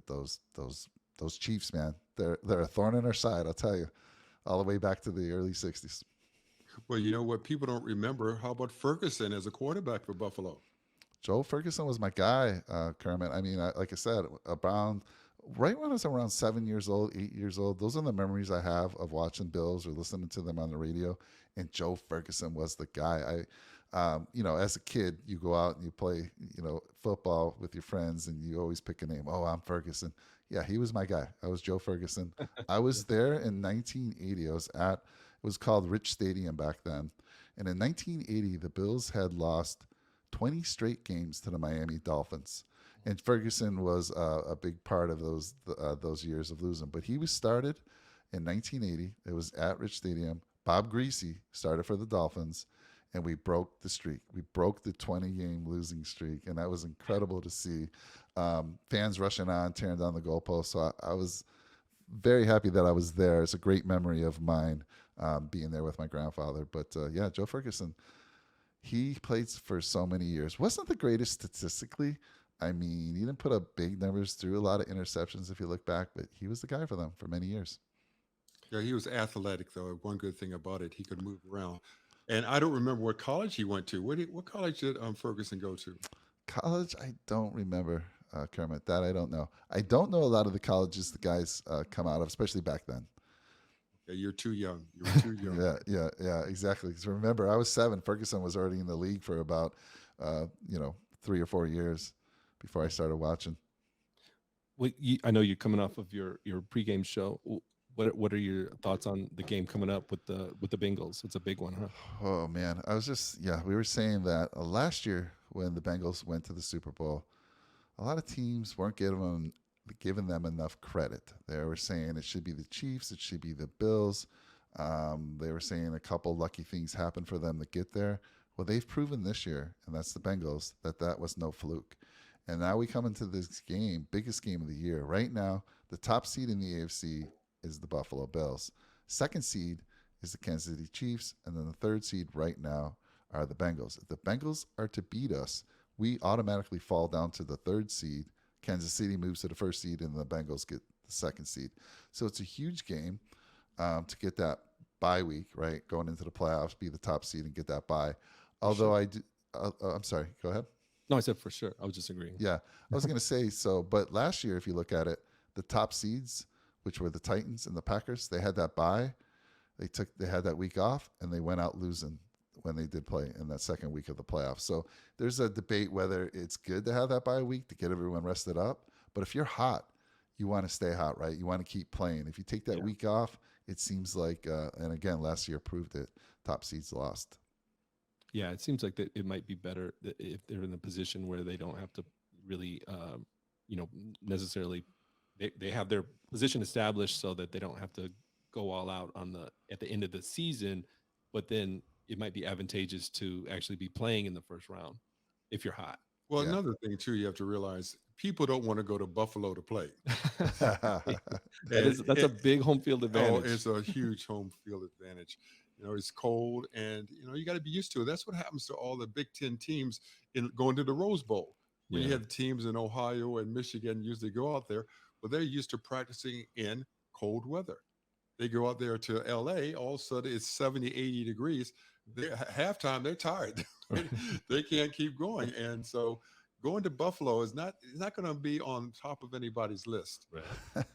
those Chiefs, man, they're a thorn in our side, I'll tell you, all the way back to the early '60s. Well, you know what people don't remember? How about Ferguson as a quarterback for Buffalo? Joe Ferguson was my guy, Kermit. I mean, like I said, right when I was around 7 years old, 8 years old, those are the memories I have of watching Bills or listening to them on the radio. And Joe Ferguson was the guy. As a kid, you go out and you play, football with your friends, and you always pick a name. Oh, I'm Ferguson. Yeah, he was my guy. I was Joe Ferguson. I was there in 1980. It was called Rich Stadium back then. And in 1980, the Bills had lost 20 straight games to the Miami Dolphins. And Ferguson was a big part of those years of losing. But he was started in 1980. It was at Rich Stadium. Bob Greasy started for the Dolphins, and we broke the streak. We broke the 20-game losing streak, and that was incredible to see. Fans rushing on, tearing down the goalpost. So I was very happy that I was there. It's a great memory of mine, being there with my grandfather. But yeah, Joe Ferguson, he played for so many years. Wasn't the greatest statistically. I mean, he didn't put up big numbers, threw a lot of interceptions if you look back, but he was the guy for them for many years. Yeah, he was athletic, though. One good thing about it, he could move around. And I don't remember what college he went to. What college did Ferguson go to? College, I don't remember, Kermit. That I don't know. I don't know a lot of the colleges the guys come out of, especially back then. Yeah, you're too young. You were too young. yeah, exactly. So remember, I was 7. Ferguson was already in the league for about, 3 or 4 years before I started watching. Well, I know you're coming off of your pregame show. What are your thoughts on the game coming up with the Bengals? It's a big one, huh? Oh man, we were saying that last year when the Bengals went to the Super Bowl, a lot of teams weren't giving them enough credit. They were saying it should be the Chiefs, it should be the Bills. They were saying a couple lucky things happened for them to get there. Well, they've proven this year, and that's the Bengals, that was no fluke. And now we come into this game, biggest game of the year. Right now, the top seed in the AFC is the Buffalo Bills. Second seed is the Kansas City Chiefs, and then the third seed right now are the Bengals. If the Bengals are to beat us, we automatically fall down to the third seed. Kansas City moves to the first seed, and the Bengals get the second seed. So it's a huge game to get that bye week, right? Going into the playoffs, be the top seed and get that bye. Although I'm sorry, go ahead. No, I said for sure. I was just agreeing. Yeah, I was going to say so. But last year, if you look at it, the top seeds which were the Titans and the Packers. They had that bye. They had that week off, and they went out losing when they did play in that second week of the playoffs. So there's a debate whether it's good to have that bye week to get everyone rested up. But if you're hot, you want to stay hot, right? You want to keep playing. If you take that week off, it seems like, and again, last year proved it, top seeds lost. Yeah, it seems like that it might be better if they're in a position where they don't have to really, necessarily, they have their position established so that they don't have to go all out at the end of the season, but then it might be advantageous to actually be playing in the first round if you're hot. Well, another thing too, you have to realize people don't want to go to Buffalo to play. That's a big home field advantage. Oh, it's a huge home field advantage. It's cold, and you got to be used to it. That's what happens to all the Big Ten teams in going to the Rose Bowl. When you have teams in Ohio and Michigan usually go out there, well, they're used to practicing in cold weather. They go out there to LA, all of a sudden it's 70, 80 degrees. Halftime, they're tired. They can't keep going. And so going to Buffalo is not going to be on top of anybody's list. Right.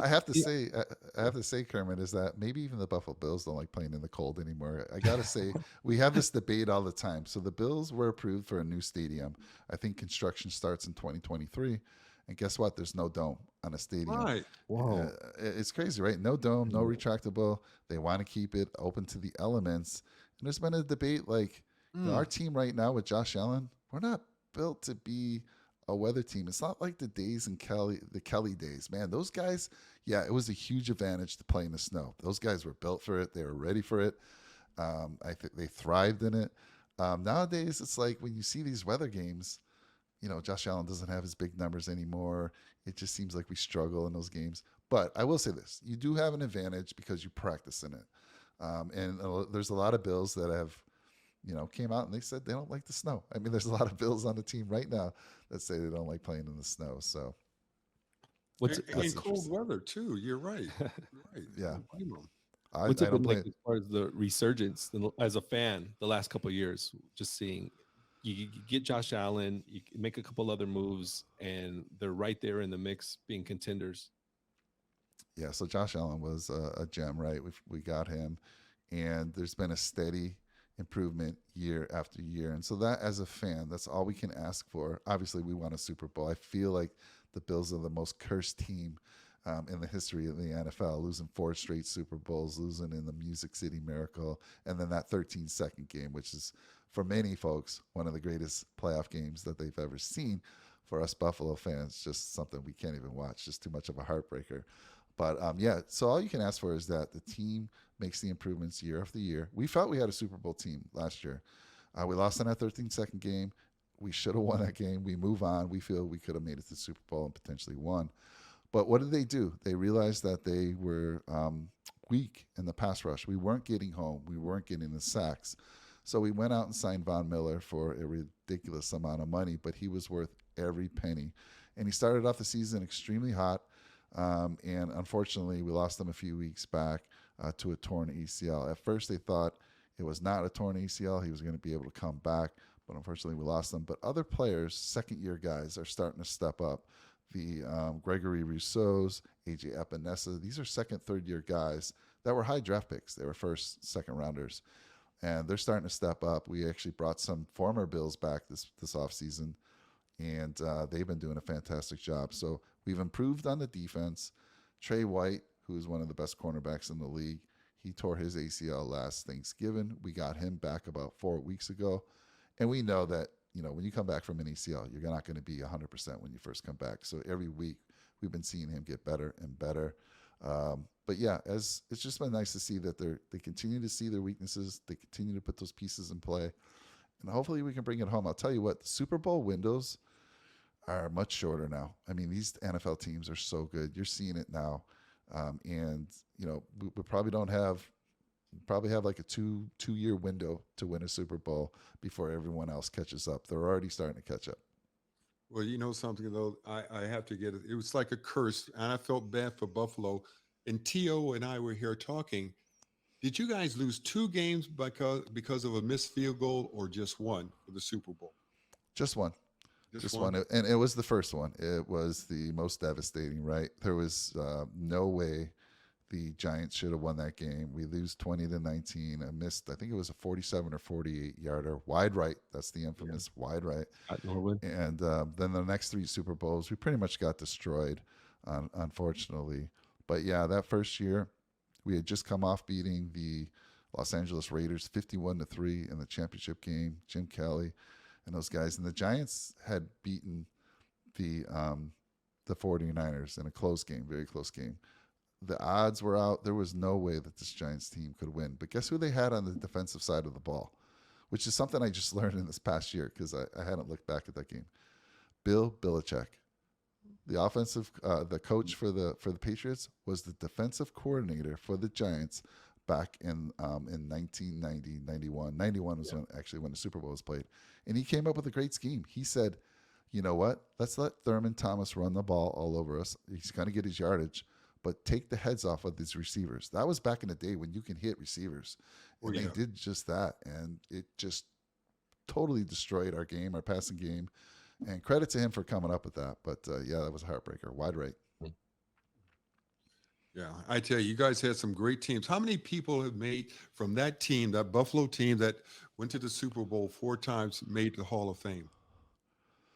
I have to say, Kermit, is that maybe even the Buffalo Bills don't like playing in the cold anymore. I got to say, we have this debate all the time. So the Bills were approved for a new stadium. I think construction starts in 2023. And guess what? There's no dome on a stadium. Right. Whoa. It's crazy, right? No dome, no retractable. They want to keep it open to the elements. And there's been a debate like our team right now with Josh Allen, we're not built to be a weather team. It's not like the days in the Kelly days. Man, those guys, it was a huge advantage to play in the snow. Those guys were built for it. They were ready for it. I think they thrived in it. Nowadays, it's like when you see these weather games, Josh Allen doesn't have his big numbers anymore. It just seems like we struggle in those games. But I will say this. You do have an advantage because you practice in it. And there's a lot of Bills that have, came out and they said they don't like the snow. I mean, there's a lot of Bills on the team right now that say they don't like playing in the snow. So in cold weather too. You're right. Right. Yeah. What's it been like as far as the resurgence as a fan the last couple of years? Just seeing you get Josh Allen, you make a couple other moves, and they're right there in the mix, being contenders. Yeah, so Josh Allen was a gem, right? We got him, and there's been a steady improvement year after year. And so that, as a fan, that's all we can ask for. Obviously, we want a Super Bowl. I feel like the Bills are the most cursed team in the history of the NFL, losing 4 straight Super Bowls, losing in the Music City Miracle, and then that 13-second game, which is, for many folks, one of the greatest playoff games that they've ever seen. For us Buffalo fans, just something we can't even watch, just too much of a heartbreaker. But so all you can ask for is that the team makes the improvements year after year. We felt we had a Super Bowl team last year. We lost in that 13-second game. We should have won that game. We move on. We feel we could have made it to the Super Bowl and potentially won. But what did they do? They realized that they were weak in the pass rush. We weren't getting home. We weren't getting the sacks. So we went out and signed Von Miller for a ridiculous amount of money, but he was worth every penny. And he started off the season extremely hot. And unfortunately, we lost him a few weeks back to a torn ACL. At first, they thought it was not a torn ACL. He was going to be able to come back. But unfortunately, we lost him. But other players, second-year guys, are starting to step up. The Gregory Rousseau's, A.J. Epinesa, these are second, third-year guys that were high draft picks. They were first, second-rounders. And they're starting to step up. We actually brought some former Bills back this offseason, and they've been doing a fantastic job. So we've improved on the defense. Trey White, who is one of the best cornerbacks in the league, he tore his ACL last Thanksgiving. We got him back about 4 weeks ago. And we know that, when you come back from an ACL, you're not going to be 100% when you first come back. So every week we've been seeing him get better and better. But yeah, it's just been nice to see that they continue to see their weaknesses. They continue to put those pieces in play. And hopefully we can bring it home. I'll tell you what, the Super Bowl windows are much shorter now. I mean, these NFL teams are so good. You're seeing it now. And, we probably have like a two-year window to win a Super Bowl before everyone else catches up. They're already starting to catch up. Well, you know something, though, I have to get it. It was like a curse, and I felt bad for Buffalo. And T.O. and I were here talking. Did you guys lose 2 games because of a missed field goal, or just one for the Super Bowl? Just one. Just one, and it was the first one. It was the most devastating, right? There was no way the Giants should have won that game. We lose 20-19. I missed, I think it was a 47 or 48 yarder wide right. That's the infamous wide right. At Norwood. And then the next 3 Super Bowls, we pretty much got destroyed, unfortunately. But yeah, that first year, we had just come off beating the Los Angeles Raiders 51-3 in the championship game. Jim Kelly and those guys, and the Giants had beaten the 49ers in a close game, very close game. The odds were out. There was no way that this Giants team could win. But guess who they had on the defensive side of the ball, which is something I just learned in this past year because I hadn't looked back at that game. Bill Belichick, the coach for the Patriots, was the defensive coordinator for the Giants back in 1990, 91. 91 was when the Super Bowl was played. And he came up with a great scheme. He said, you know what? Let's let Thurman Thomas run the ball all over us. He's going to get his yardage, but take the heads off of these receivers. That was back in the day when you can hit receivers. And they did just that. And it just totally destroyed our game, our passing game. And credit to him for coming up with that. But, yeah, that was a heartbreaker. Wide right. Yeah, I tell you, you guys had some great teams. How many people have made from that team, that Buffalo team that went to the Super Bowl 4 times, made the Hall of Fame?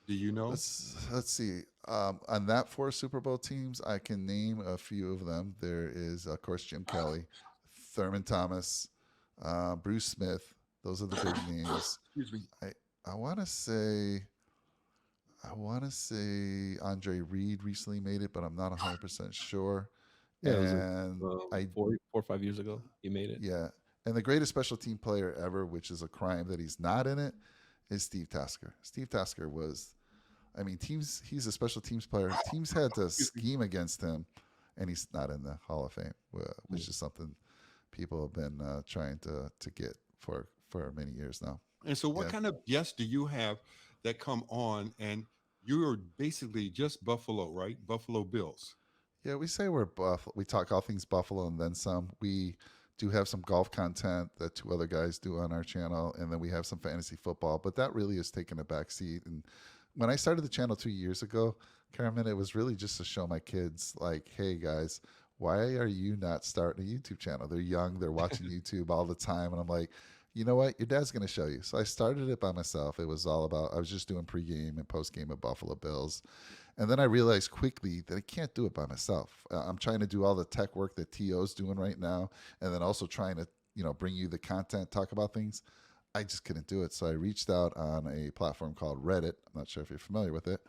Do you know? Let's see. On that 4 Super Bowl teams, I can name a few of them. There is, of course, Jim Kelly, Thurman Thomas, Bruce Smith. Those are the big names. Excuse me. I want to say Andre Reed recently made it, but I'm not 100% sure. Yeah, and like, 4 or 5 years ago, he made it. Yeah, and the greatest special team player ever, which is a crime that he's not in it, is Steve Tasker. Steve Tasker was, he's a special teams player. Teams had to scheme against him, and he's not in the Hall of Fame, which is something people have been trying to get for many years now. And so what kind of guests do you have that come on, and you are basically just Buffalo, right? Buffalo Bills. Yeah, we say we're Buffalo. We talk all things Buffalo and then some. We do have some golf content that 2 other guys do on our channel, and then we have some fantasy football, but that really has taken a back seat. And when I started the channel 2 years ago, Kermit, it was really just to show my kids, like, hey, guys, why are you not starting a YouTube channel? They're young. They're watching YouTube all the time. And I'm like, you know what? Your dad's going to show you. So I started it by myself. It was all about, I was just doing pregame and postgame of Buffalo Bills. And then I realized quickly that I can't do it by myself. I'm trying to do all the tech work that T.O.'s doing right now, and then also trying to, bring you the content, talk about things. I just couldn't do it. So I reached out on a platform called Reddit. I'm not sure if you're familiar with it.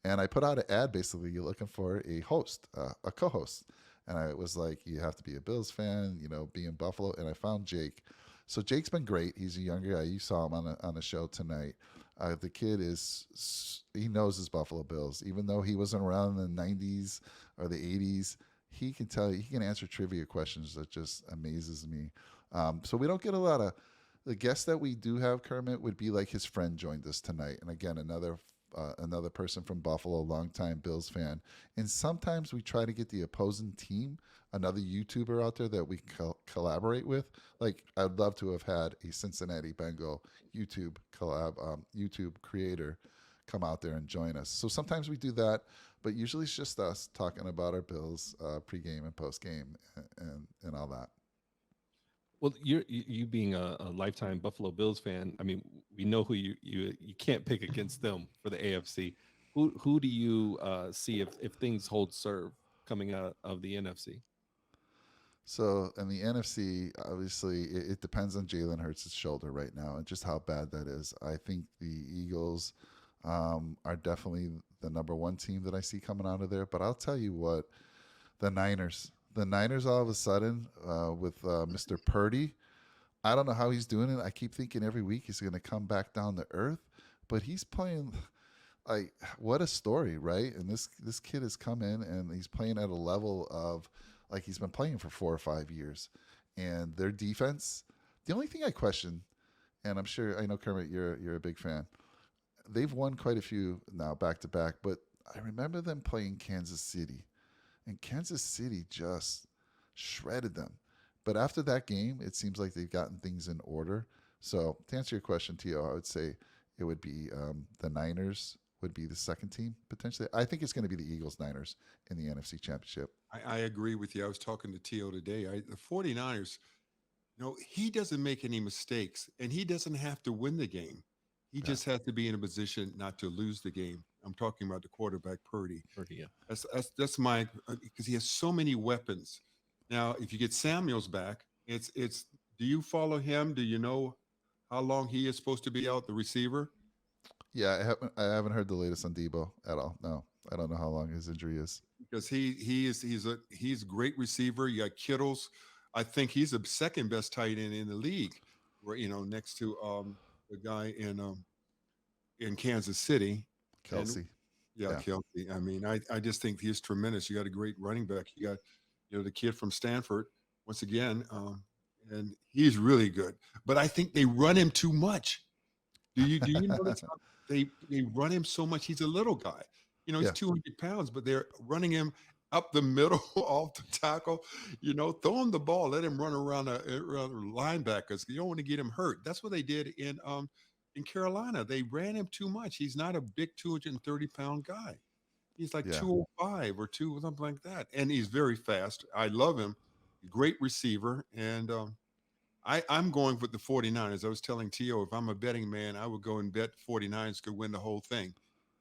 And I put out an ad, basically, you're looking for a host, a co-host. And I was like, you have to be a Bills fan, be in Buffalo. And I found Jake. So Jake's been great. He's a younger guy. You saw him on the show tonight. The kid he knows his Buffalo Bills. Even though he wasn't around in the 90s or the 80s, he can tell you, he can answer trivia questions that just amazes me. So we don't get a lot of, the guests that we do have, Kermit, would be like his friend joined us tonight. And again, another person from Buffalo, longtime Bills fan. And sometimes we try to get the opposing team, another YouTuber out there that we collaborate with. Like, I'd love to have had a Cincinnati Bengal YouTube creator come out there and join us. So sometimes we do that, but usually it's just us talking about our Bills pregame and postgame and all that. Well, you being a lifetime Buffalo Bills fan, we know who you can't pick against them for the AFC. Who do you see if things hold serve coming out of the NFC? So in the NFC, obviously, it depends on Jalen Hurts' shoulder right now and just how bad that is. I think the Eagles are definitely the number 1 team that I see coming out of there. But I'll tell you what, the Niners all of a sudden with Mr. Purdy, I don't know how he's doing it. I keep thinking every week he's going to come back down to earth, but he's playing like, what a story, right? And this kid has come in and he's playing at a level of, like, he's been playing for 4 or 5 years. And their defense, the only thing I question, and I know, Kermit, you're a big fan. They've won quite a few now back to back, but I remember them playing Kansas City. And Kansas City just shredded them. But after that game, it seems like they've gotten things in order. So to answer your question, T.O., I would say it would be the Niners would be the second team potentially. I think it's going to be the Eagles Niners in the NFC Championship. I agree with you. I was talking to T.O. today. The 49ers, he doesn't make any mistakes, and he doesn't have to win the game. He just has to be in a position not to lose the game. I'm talking about the quarterback, Purdy. Yeah. That's my because he has so many weapons. Now, if you get Samuels back, it's. Do you follow him? Do you know how long he is supposed to be out, the receiver? Yeah, I haven't heard the latest on Debo at all. No, I don't know how long his injury is. Because he's a great receiver. You got Kittles. I think he's the second best tight end in the league, next to the guy in Kansas City, Kelsey. Yeah, Kelsey. I mean, I just think he's tremendous. You got a great running back. You got the kid from Stanford once again, and he's really good. But I think they run him too much. Do you notice how they run him so much? He's a little guy. He's 200 pounds, but they're running him up the middle off the tackle. Throw him the ball, let him run around linebackers. You don't want to get him hurt. That's what they did in Carolina. They ran him too much. He's not a big 230-pound guy. He's like 205 or something like that, and he's very fast. I love him. Great receiver, and I'm going with the 49ers. I was telling T.O. if I'm a betting man, I would go and bet 49ers could win the whole thing.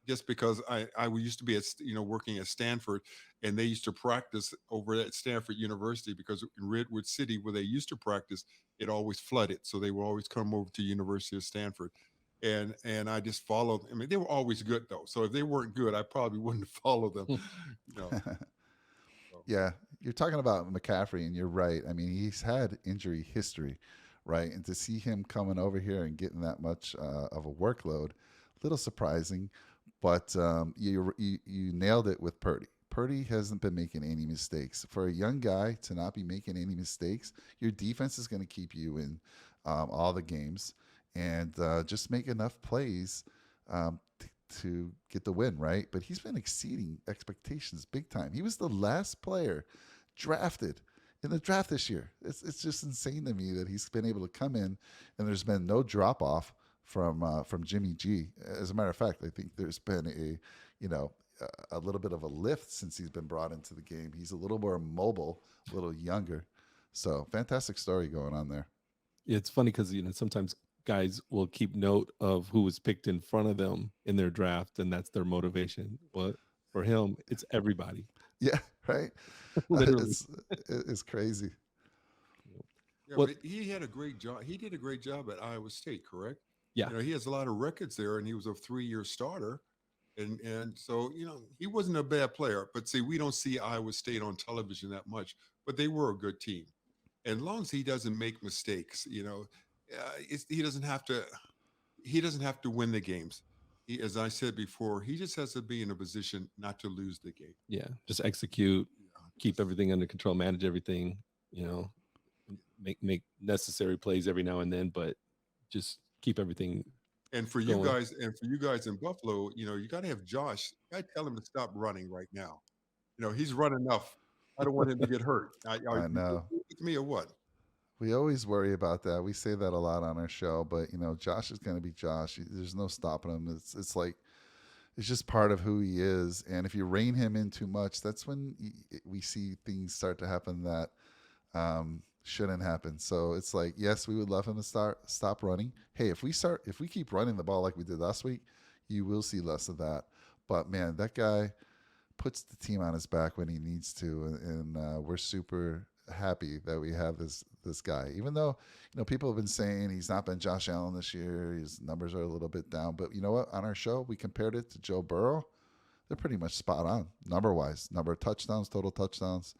Just because I used to be working at Stanford, and they used to practice over at Stanford University because in Redwood City, where they used to practice, it always flooded. So they would always come over to University of Stanford. And I just followed. I mean, they were always good though. So if they weren't good, I probably wouldn't follow them. Yeah, you're talking about McCaffrey, and you're right. I mean, he's had injury history, right? And to see him coming over here and getting that much of a workload, a little surprising. But you nailed it with Purdy. Purdy hasn't been making any mistakes. For a young guy to not be making any mistakes, your defense is going to keep you in all the games and just make enough plays to get the win, right? But he's been exceeding expectations big time. He was the last player drafted in the draft this year. It's just insane to me that he's been able to come in and there's been no drop off from Jimmy G. As a matter of fact, I think there's been a little bit of a lift since he's been brought into the game. He's a little more mobile, a little younger. So fantastic story going on there. Yeah, it's funny because sometimes guys will keep note of who was picked in front of them in their draft, and that's their motivation. But for him, it's everybody. Yeah, right. Literally, it's crazy. Yeah, but he had a great job. He did a great job at Iowa State, correct? Yeah. He has a lot of records there, and he was a 3-year starter. And so, he wasn't a bad player. But see, we don't see Iowa State on television that much, but they were a good team. And as long as he doesn't make mistakes, he doesn't have to win the games. As I said before, he just has to be in a position not to lose the game. Yeah, just execute, keep everything under control, manage everything, make necessary plays every now and then, but just keep everything. And for you guys in Buffalo, you got to have Josh. I tell him to stop running right now. He's run enough. I don't want him to get hurt. I know. With me or what? We always worry about that. We say that a lot on our show, but Josh is going to be Josh. There's no stopping him. It's like it's just part of who he is. And if you rein him in too much, that's when we see things start to happen that shouldn't happen. So it's like, yes, we would love him to stop running. Hey, if we keep running the ball like we did last week, you will see less of that. But man, that guy puts the team on his back when he needs to, and we're super happy that we have this guy. Even though people have been saying he's not been Josh Allen this year, his numbers are a little bit down. But you know what? On our show, we compared it to Joe Burrow. They're pretty much spot on number-wise, number of touchdowns, total touchdowns.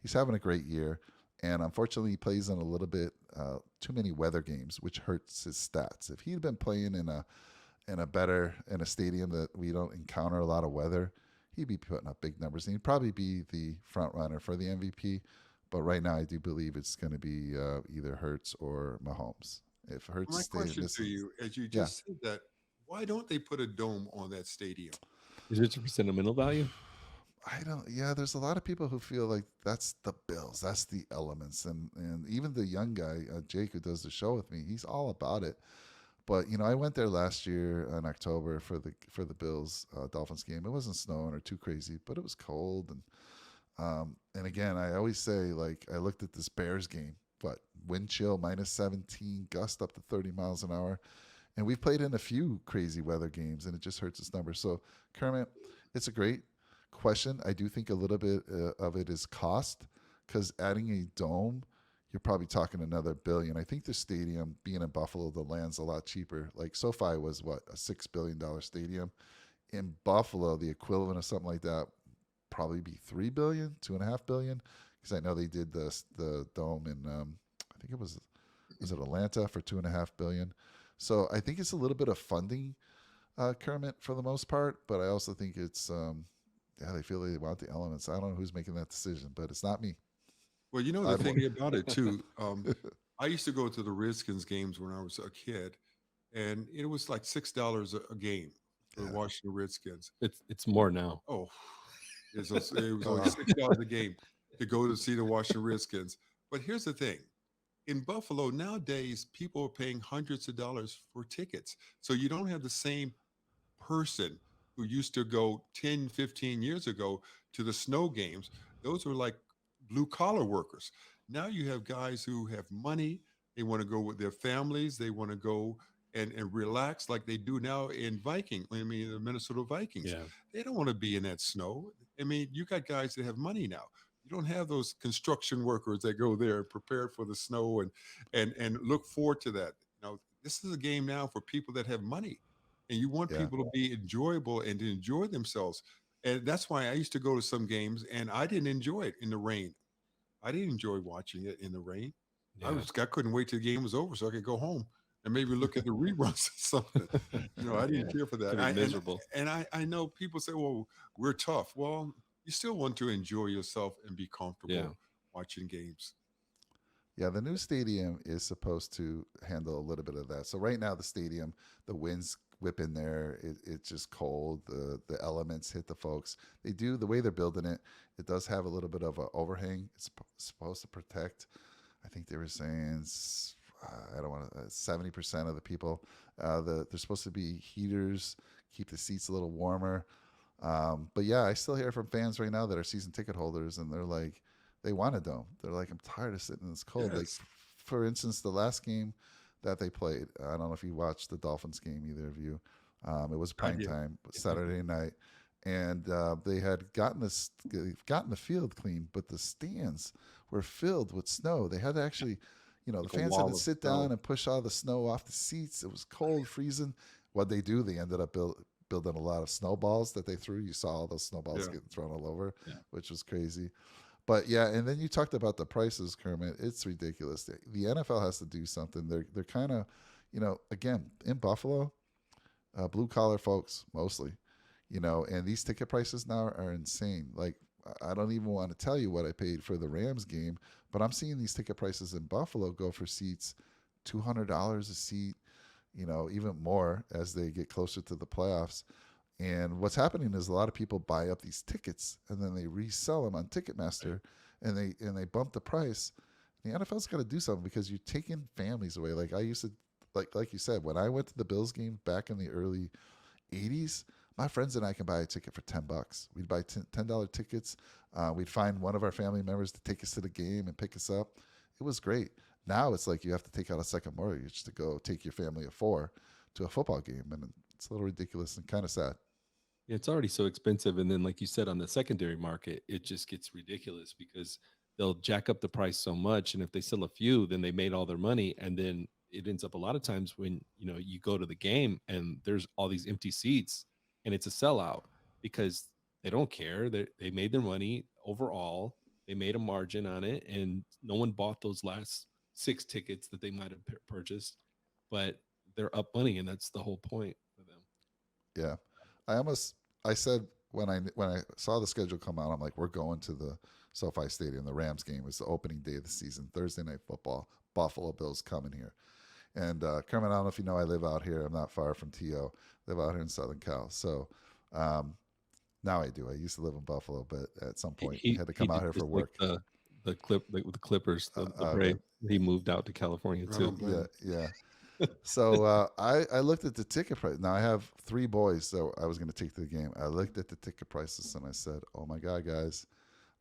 He's having a great year. And unfortunately, he plays in a little bit too many weather games, which hurts his stats. If he'd been playing in a stadium that we don't encounter a lot of weather, he'd be putting up big numbers. And he'd probably be the front runner for the MVP. But right now, I do believe it's going to be either Hurts or Mahomes. If Hurts my stays question to you, as you just said that, why don't they put a dome on that stadium? Is it for sentimental value? There's a lot of people who feel like that's the Bills, that's the elements. And even the young guy, Jake, who does the show with me, he's all about it. But I went there last year in October for the Bills Dolphins game. It wasn't snowing or too crazy, but it was cold. And again, I always say, like, I looked at this Bears game, but wind chill -17, gust up to 30 miles an hour. And we've played in a few crazy weather games, and it just hurts its numbers. So, Kermit, it's a great question. I do think a little bit of it is cost, because adding a dome, you're probably talking another $1 billion. I think the stadium, being in Buffalo, the land's a lot cheaper. Like SoFi was what, a $6 billion stadium. In Buffalo, the equivalent of something like that probably be $3 billion, $2.5 billion, because I know they did the dome in I think it was it Atlanta for $2.5 billion. So I think it's a little bit of funding, Kermit, for the most part, but I also think it's they feel they want the elements. I don't know who's making that decision, but it's not me. Well, the thing about it too, I used to go to the Redskins games when I was a kid, and it was like $6 a game for the Washington Redskins. It's more now. Oh, it was only $6 a game to go to see the Washington Redskins. But here's the thing. In Buffalo nowadays, people are paying hundreds of dollars for tickets. So you don't have the same person who used to go 10, 15 years ago to the snow games. Those were like blue collar workers. Now you have guys who have money. They want to go with their families. They want to go and relax like they do now in the Minnesota Vikings. Yeah. They don't want to be in that snow. I mean, you got guys that have money now. You don't have those construction workers that go there and prepare for the snow and look forward to that. This is a game now for people that have money, and you want people to be enjoyable and to enjoy themselves. And that's why I used to go to some games, and I didn't enjoy it in the rain. I didn't enjoy watching it in the rain. Yeah. I couldn't wait till the game was over so I could go home and maybe look at the reruns or something. I didn't care for that. Miserable. And I know people say, well, we're tough. Well, you still want to enjoy yourself and be comfortable watching games. Yeah, the new stadium is supposed to handle a little bit of that. So right now, the stadium, the wind's whipping there. It's just cold. The elements hit the folks. The way they're building it, it does have a little bit of an overhang. It's supposed to protect, I think they were saying, I don't want to, 70% of the people. There's supposed to be heaters, keep the seats a little warmer. But yeah, I still hear from fans right now that are season ticket holders, and they're like, they want a dome. They're like, I'm tired of sitting in this cold. Yes. Like, for instance, the last game that they played, I don't know if you watched the Dolphins game, either of you. It was prime time, Saturday night, and they had gotten the field clean, but the stands were filled with snow. They had to actually, the fans had to sit down and push all the snow off the seats. It was cold, freezing. What they do, they ended up building a lot of snowballs that they threw. You saw all those snowballs getting thrown all over, which was crazy. But yeah, and then you talked about the prices, Kermit. It's ridiculous. The NFL has to do something. They're kind of, again, in Buffalo, blue collar folks mostly, and these ticket prices now are insane. Like, I don't even want to tell you what I paid for the Rams game, but I'm seeing these ticket prices in Buffalo go for seats $200 a seat, even more as they get closer to the playoffs. And what's happening is a lot of people buy up these tickets and then they resell them on Ticketmaster, and they bump the price. The NFL's got to do something, because you're taking families away. Like I used to, like you said, when I went to the Bills game back in the early 80s, my friends and I can buy a ticket for $10. We'd buy $10 tickets. We'd find one of our family members to take us to the game and pick us up. It was great. Now it's like you have to take out a second mortgage to go take your family of 4 to a football game, and it's a little ridiculous and kind of sad. Yeah, it's already so expensive. And then, like you said, on the secondary market, it just gets ridiculous because they'll jack up the price so much. And if they sell a few, then they made all their money. And then it ends up a lot of times when, you go to the game and there's all these empty seats and it's a sellout because they don't care. They made their money overall. They made a margin on it, and no one bought those last 6 tickets that they might have purchased, but they're up money, and that's the whole point for them. Yeah. I said when I saw the schedule come out, I'm like, we're going to the SoFi Stadium. The Rams game was the opening day of the season, Thursday Night Football. Buffalo Bills coming here. And Kermit, I don't know if you know, I live out here. I'm not far from T.O. Live out here in Southern Cal. So now I do. I used to live in Buffalo, but at some point he had to come out here for work. Like with the Clippers, the Brave. He moved out to California too. Yeah. So I looked at the ticket price. Now I have 3 boys, so I was going to take to the game. I looked at the ticket prices and I said, "Oh my God, guys,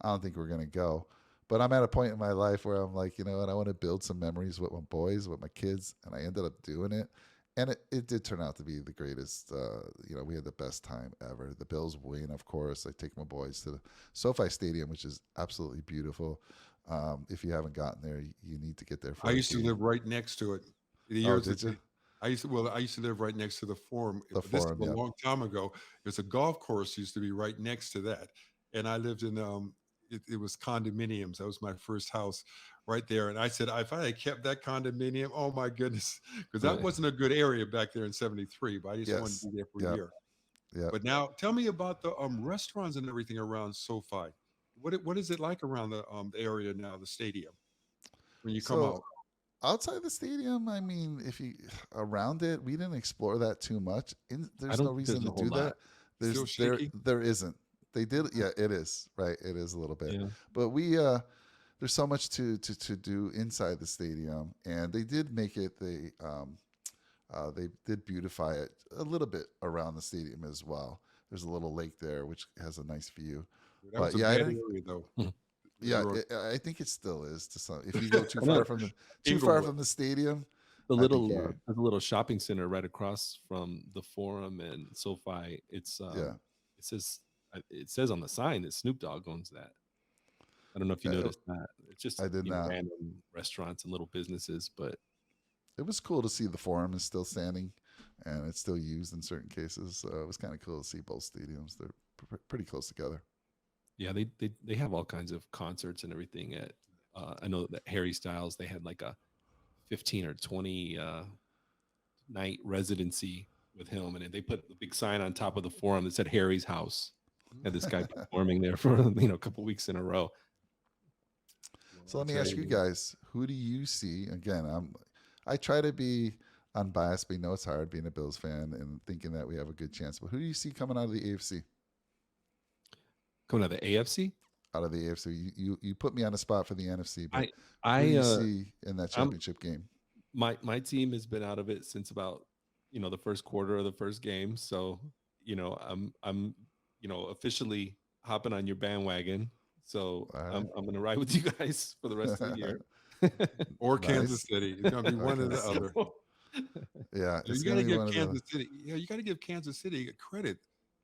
I don't think we're going to go." But I'm at a point in my life where I'm like, you know what? I want to build some memories with my boys, with my kids, and I ended up doing it. And it did turn out to be the greatest. We had the best time ever. The Bills win, of course. I take my boys to the SoFi Stadium, which is absolutely beautiful. If you haven't gotten there, you need to get there for I a used to game. live right next to it. The Oh, years did you? I used to live right next to the Forum. The But this is Forum, a yeah. long time ago. There's a golf course used to be right next to that, and I lived in it was condominiums. That was my first house right there. And I said, if I had kept that condominium, oh my goodness, because that Right. wasn't a good area back there in '73. But I just wanted to Yes. be there for a Yep. year. Yep. But now, tell me about the restaurants and everything around SoFi. What is it like around the area now, the stadium, when you come So out? outside the stadium, I mean, if you around it, we didn't explore that too much. I There's no don't think reason there's a to whole do that. lot. Still shaky? There isn't. They did, yeah, it is right. It is a little bit, Yeah. but there's so much to do inside the stadium, and they did make it. They did beautify it a little bit around the stadium as well. There's a little lake there which has a nice view. That But was a yeah, I bad think area, though. yeah, You're I think it still is to some. If you go I know too far Inglewood. from the stadium, the I think little you're there's a little shopping center right across from the Forum and SoFi. yeah. It says on the sign that Snoop Dogg owns that. I don't know if you Uh, noticed that. It's just I did not. random restaurants and little businesses, but It was cool to see the Forum is still standing, and it's still used in certain cases. So it was kind of cool to see both stadiums. They're pretty close together. yeah, they have all kinds of concerts and everything at. I know that Harry Styles, they had like a 15 or 20 night residency with him, and they put the big sign on top of the Forum that said Harry's house. Had this guy performing there for a couple weeks in a row. So let me tell ask you you. guys, who do you see? Again, I try to be unbiased, but you know it's hard being a Bills fan and thinking that we have a good chance. But who do you see coming out of the AFC? Coming out of the AFC, Out of the AFC, you put me on the spot for the NFC, but I who do you I see in that I'm championship game? my team has been out of it since about the first quarter of the first game. So I'm officially hopping on your bandwagon. So All right. I'm gonna ride with you guys for the rest of the year. Or Nice. Kansas City. It's going to be one or the Kansas City. other. Yeah, You it's got gonna to be give one of the. Kansas City. You got to give Kansas City credit.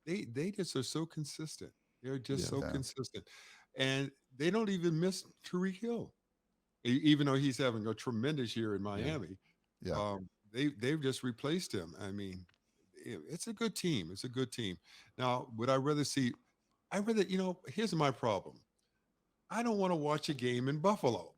They just are so consistent. They're just Yeah. so Yeah. consistent, and they don't even miss Tariq Hill, even though he's having a tremendous year in Miami. Yeah. They've just replaced him. I mean, it's a good team. It's a good team. Now, would I rather see? I rather Here's my problem. I don't want to watch a game in Buffalo.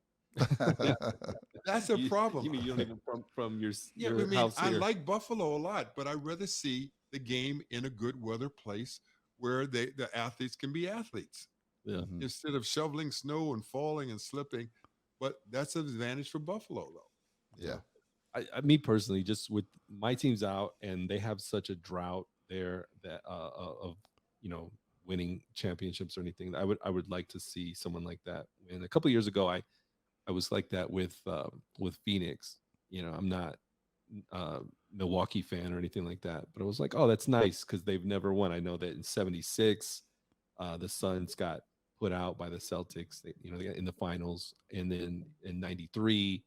That's a problem. You mean you don't even from your Yeah, your I mean, house I here? like Buffalo a lot, but I'd rather see the game in a good weather place where the athletes can be athletes Yeah. Mhm. instead of shoveling snow and falling and slipping. But that's an advantage for Buffalo, though. Yeah. Me personally, just with my team's out and they have such a drought there that of winning championships or anything, I would like to see someone like that win. A couple of years ago, I was like that with Phoenix. I'm not Milwaukee fan or anything like that, but I was like, oh, that's nice because they've never won. I know that in '76, the Suns got put out by the Celtics. They got in the finals, and then in '93,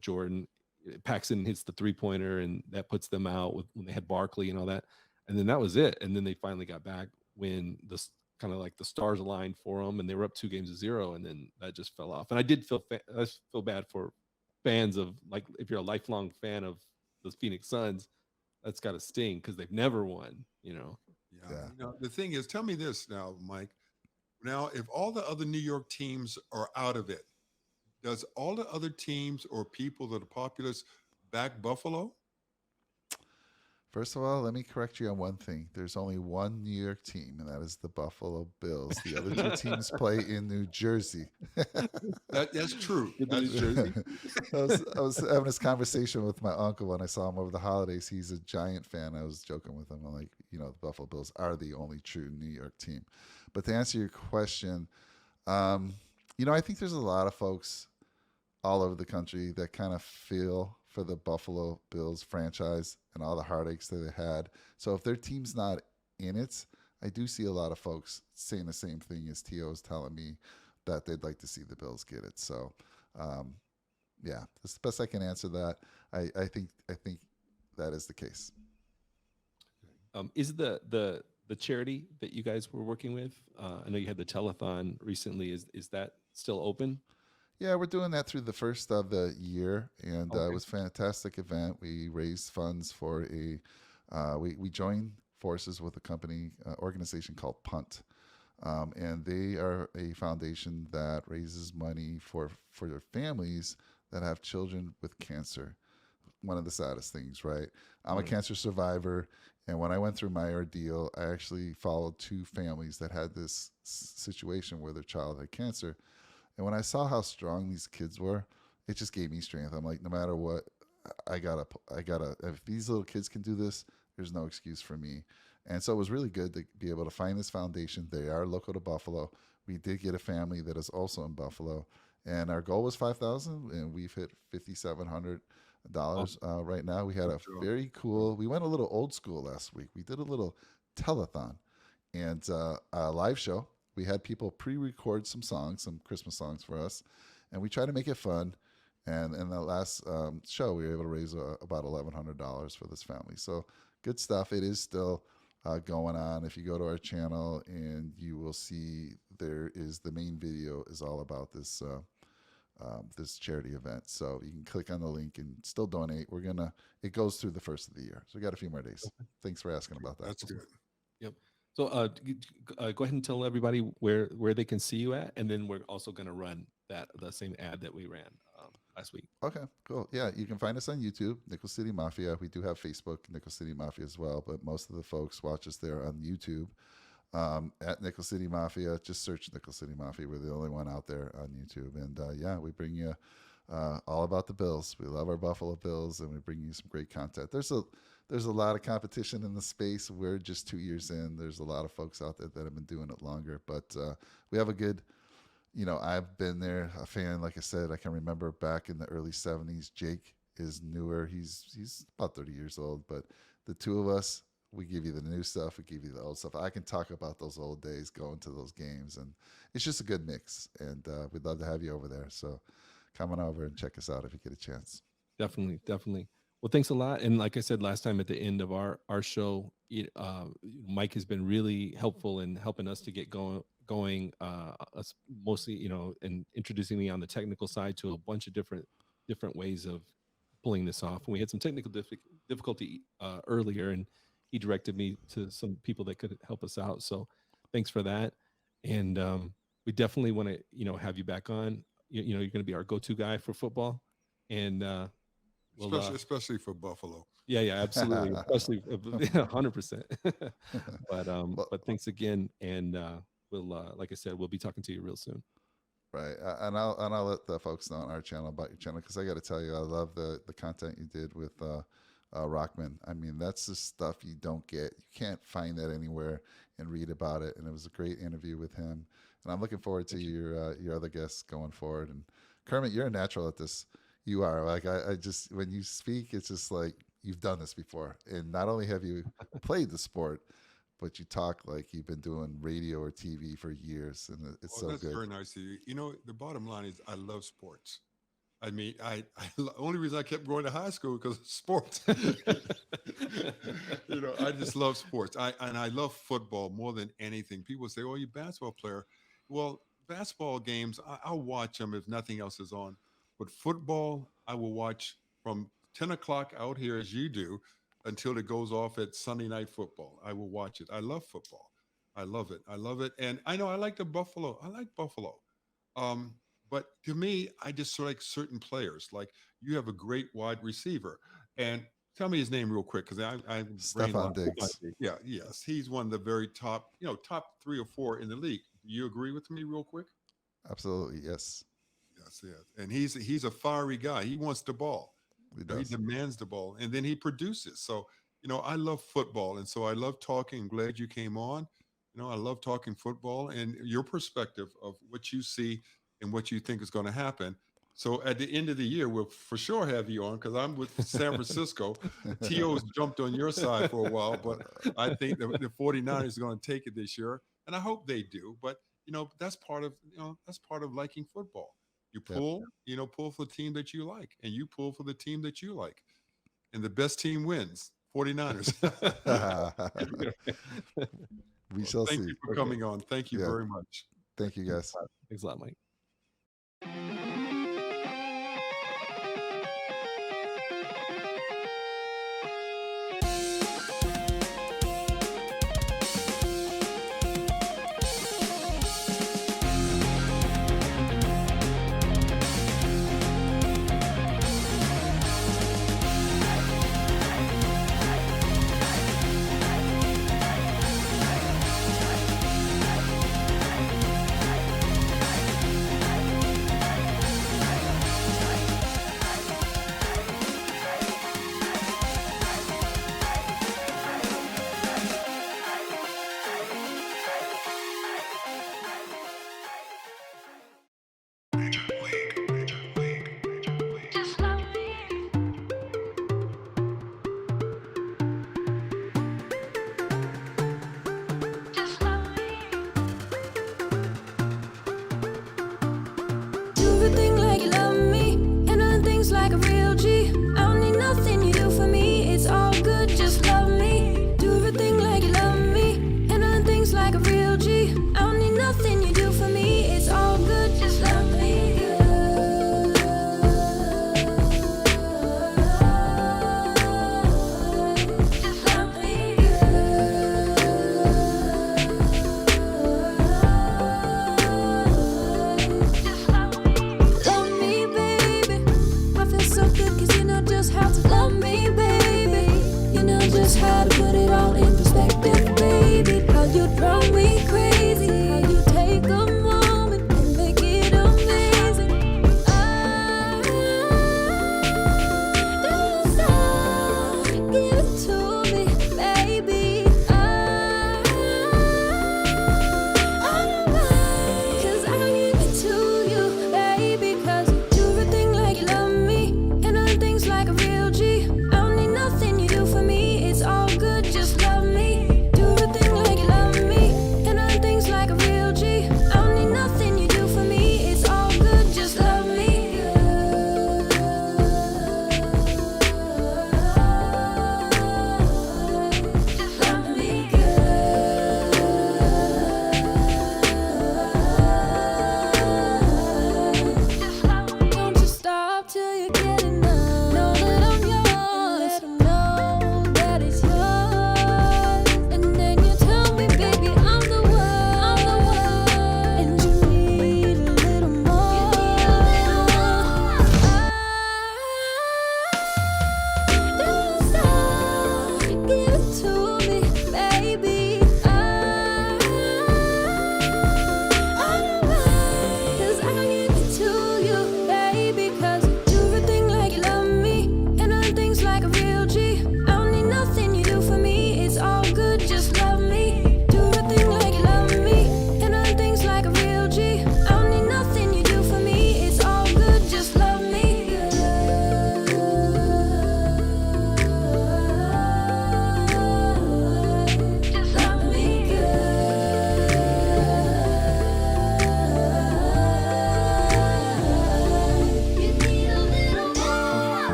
Jordan Paxson hits the 3-pointer, and that puts them out when they had Barkley and all that, and then that was it. And then they finally got back when the kind of like the stars aligned for them, and they were up 2-0, and then that just fell off. And I feel bad for fans of, like, if you're a lifelong fan of the Phoenix Suns, that's got to sting because they've never won. Yeah. The thing is, tell me this now, Mike. Now, if all the other New York teams are out of it, does all the other teams or people that are populous back Buffalo? First of all, let me correct you on one thing. There's only one New York team, and that is the Buffalo Bills. The other two teams play in New Jersey. That's true. New That's Jersey. I was having this conversation with my uncle when I saw him over the holidays. He's a Giant fan. I was joking with him. I'm like, the Buffalo Bills are the only true New York team. But to answer your question, I think there's a lot of folks all over the country that kind of feel for the Buffalo Bills franchise and all the heartaches that they had. So if their team's not in it, I do see a lot of folks saying the same thing as T.O. is telling me, that they'd like to see the Bills get it. So, yeah, that's the best I can answer that. I think that is the case. Is the charity that you guys were working with? I know you had the telethon recently. Is that still open? Yeah, we're doing that through the first of the year, and it was a fantastic event. We raised funds for we joined forces with a company organization called Punt, and they are a foundation that raises money for their families that have children with cancer. One of the saddest things, right? I'm a cancer survivor, and when I went through my ordeal, I actually followed two families that had this situation where their child had cancer. And when I saw how strong these kids were, it just gave me strength. I'm like, no matter what, I gotta, if these little kids can do this, there's no excuse for me. And so it was really good to be able to find this foundation. They are local to Buffalo. We did get a family that is also in Buffalo, and our goal was $5,000, and we've hit $5,700 right now. We had a very cool. We went a little old school last week. We did a little telethon and a live show. We had people pre-record some songs, some Christmas songs for us, and we tried to make it fun. And in the last show, we were able to raise about $1,100 for this family. So good stuff. It is still going on. If you go to our channel, and you will see there is the main video is all about this this charity event. So you can click on the link and still donate. It goes through the first of the year. So we got a few more days. Thanks for asking about that. That's good. Yep. So go ahead and tell everybody where they can see you at, and then we're also going to run the same ad that we ran last week. Okay, cool. Yeah, you can find us on YouTube, Nickel City Mafia. We do have Facebook, Nickel City Mafia as well, but most of the folks watch us there on YouTube. At Nickel City Mafia, just search Nickel City Mafia. We're the only one out there on YouTube. And yeah, we bring you all about the Bills. We love our Buffalo Bills, and we bring you some great content. There's a lot of competition in the space. We're just 2 years in. There's a lot of folks out there that have been doing it longer, but we have a good, I've been there, a fan. Like I said, I can remember back in the early 70s. Jake is newer. He's about 30 years old, but the two of us, we give you the new stuff. We give you the old stuff. I can talk about those old days, going to those games, and it's just a good mix. And we'd love to have you over there. So come on over and check us out if you get a chance. Definitely. Well, thanks a lot. And like I said last time at the end of our show, Mike has been really helpful in helping us to get going. Us mostly, and introducing me on the technical side to a bunch of different ways of pulling this off. And we had some technical difficulty earlier, and he directed me to some people that could help us out. So thanks for that. And we definitely want to, have you back on. You're going to be our go-to guy for football, and especially for Buffalo. Yeah, absolutely, especially 100%. But thanks again, and we'll, like I said, we'll be talking to you real soon. Right, and I'll let the folks know on our channel about your channel, because I got to tell you, I love the content you did with Rockman. I mean, that's the stuff you don't get. You can't find that anywhere and read about it. And it was a great interview with him. And I'm looking forward to your other guests going forward. And Kermit, you're a natural at this. You are. Like I just, when you speak, it's just like you've done this before. And not only have you played the sport, but you talk like you've been doing radio or TV for years, and it's so that's good. Very nice of you. The bottom line is I love sports. I mean, only reason I kept going to high school because of sports. I just love sports. I love football more than anything. People say, "Oh, you're a basketball player." Well, basketball games, I'll watch them if nothing else is on. But football, I will watch from 10 o'clock out here as you do until it goes off at Sunday Night Football. I will watch it. I love football. I love it. And I know I like Buffalo. But to me, I just like certain players. Like you have a great wide receiver. And tell me his name real quick, because I Stephon Diggs. Yeah, yes. He's one of the very top 3 or 4 in the league. Do you agree with me real quick? Absolutely, yes. Yes. And he's a fiery guy. He wants the ball. He demands the ball, and then he produces. So, I love football, and so I love talking. I'm glad you came on. I love talking football and your perspective of what you see and what you think is going to happen. So at the end of the year, we'll for sure have you on because I'm with San Francisco. T.O.'s jumped on your side for a while, but I think the 49ers are going to take it this year, and I hope they do. But that's part of that's part of liking football. You pull, pull for the team that you like, and you pull for the team that you like, and the best team wins. 49ers. We shall see. Thank you for coming on. Thank you very much. Thank you, guys. Thanks a lot, Mike. Just love me. Just love me. Do everything like you love me, handling things like a real G. I don't need nothing you do for me. It's all good, just love me. Do everything like you love me, handling things like a real G. I don't need nothing you do for me. It's all good, just love me. Just love me. Just love me. Love me, baby. I feel so good 'cause you know just how to love me, baby. You know just how to put it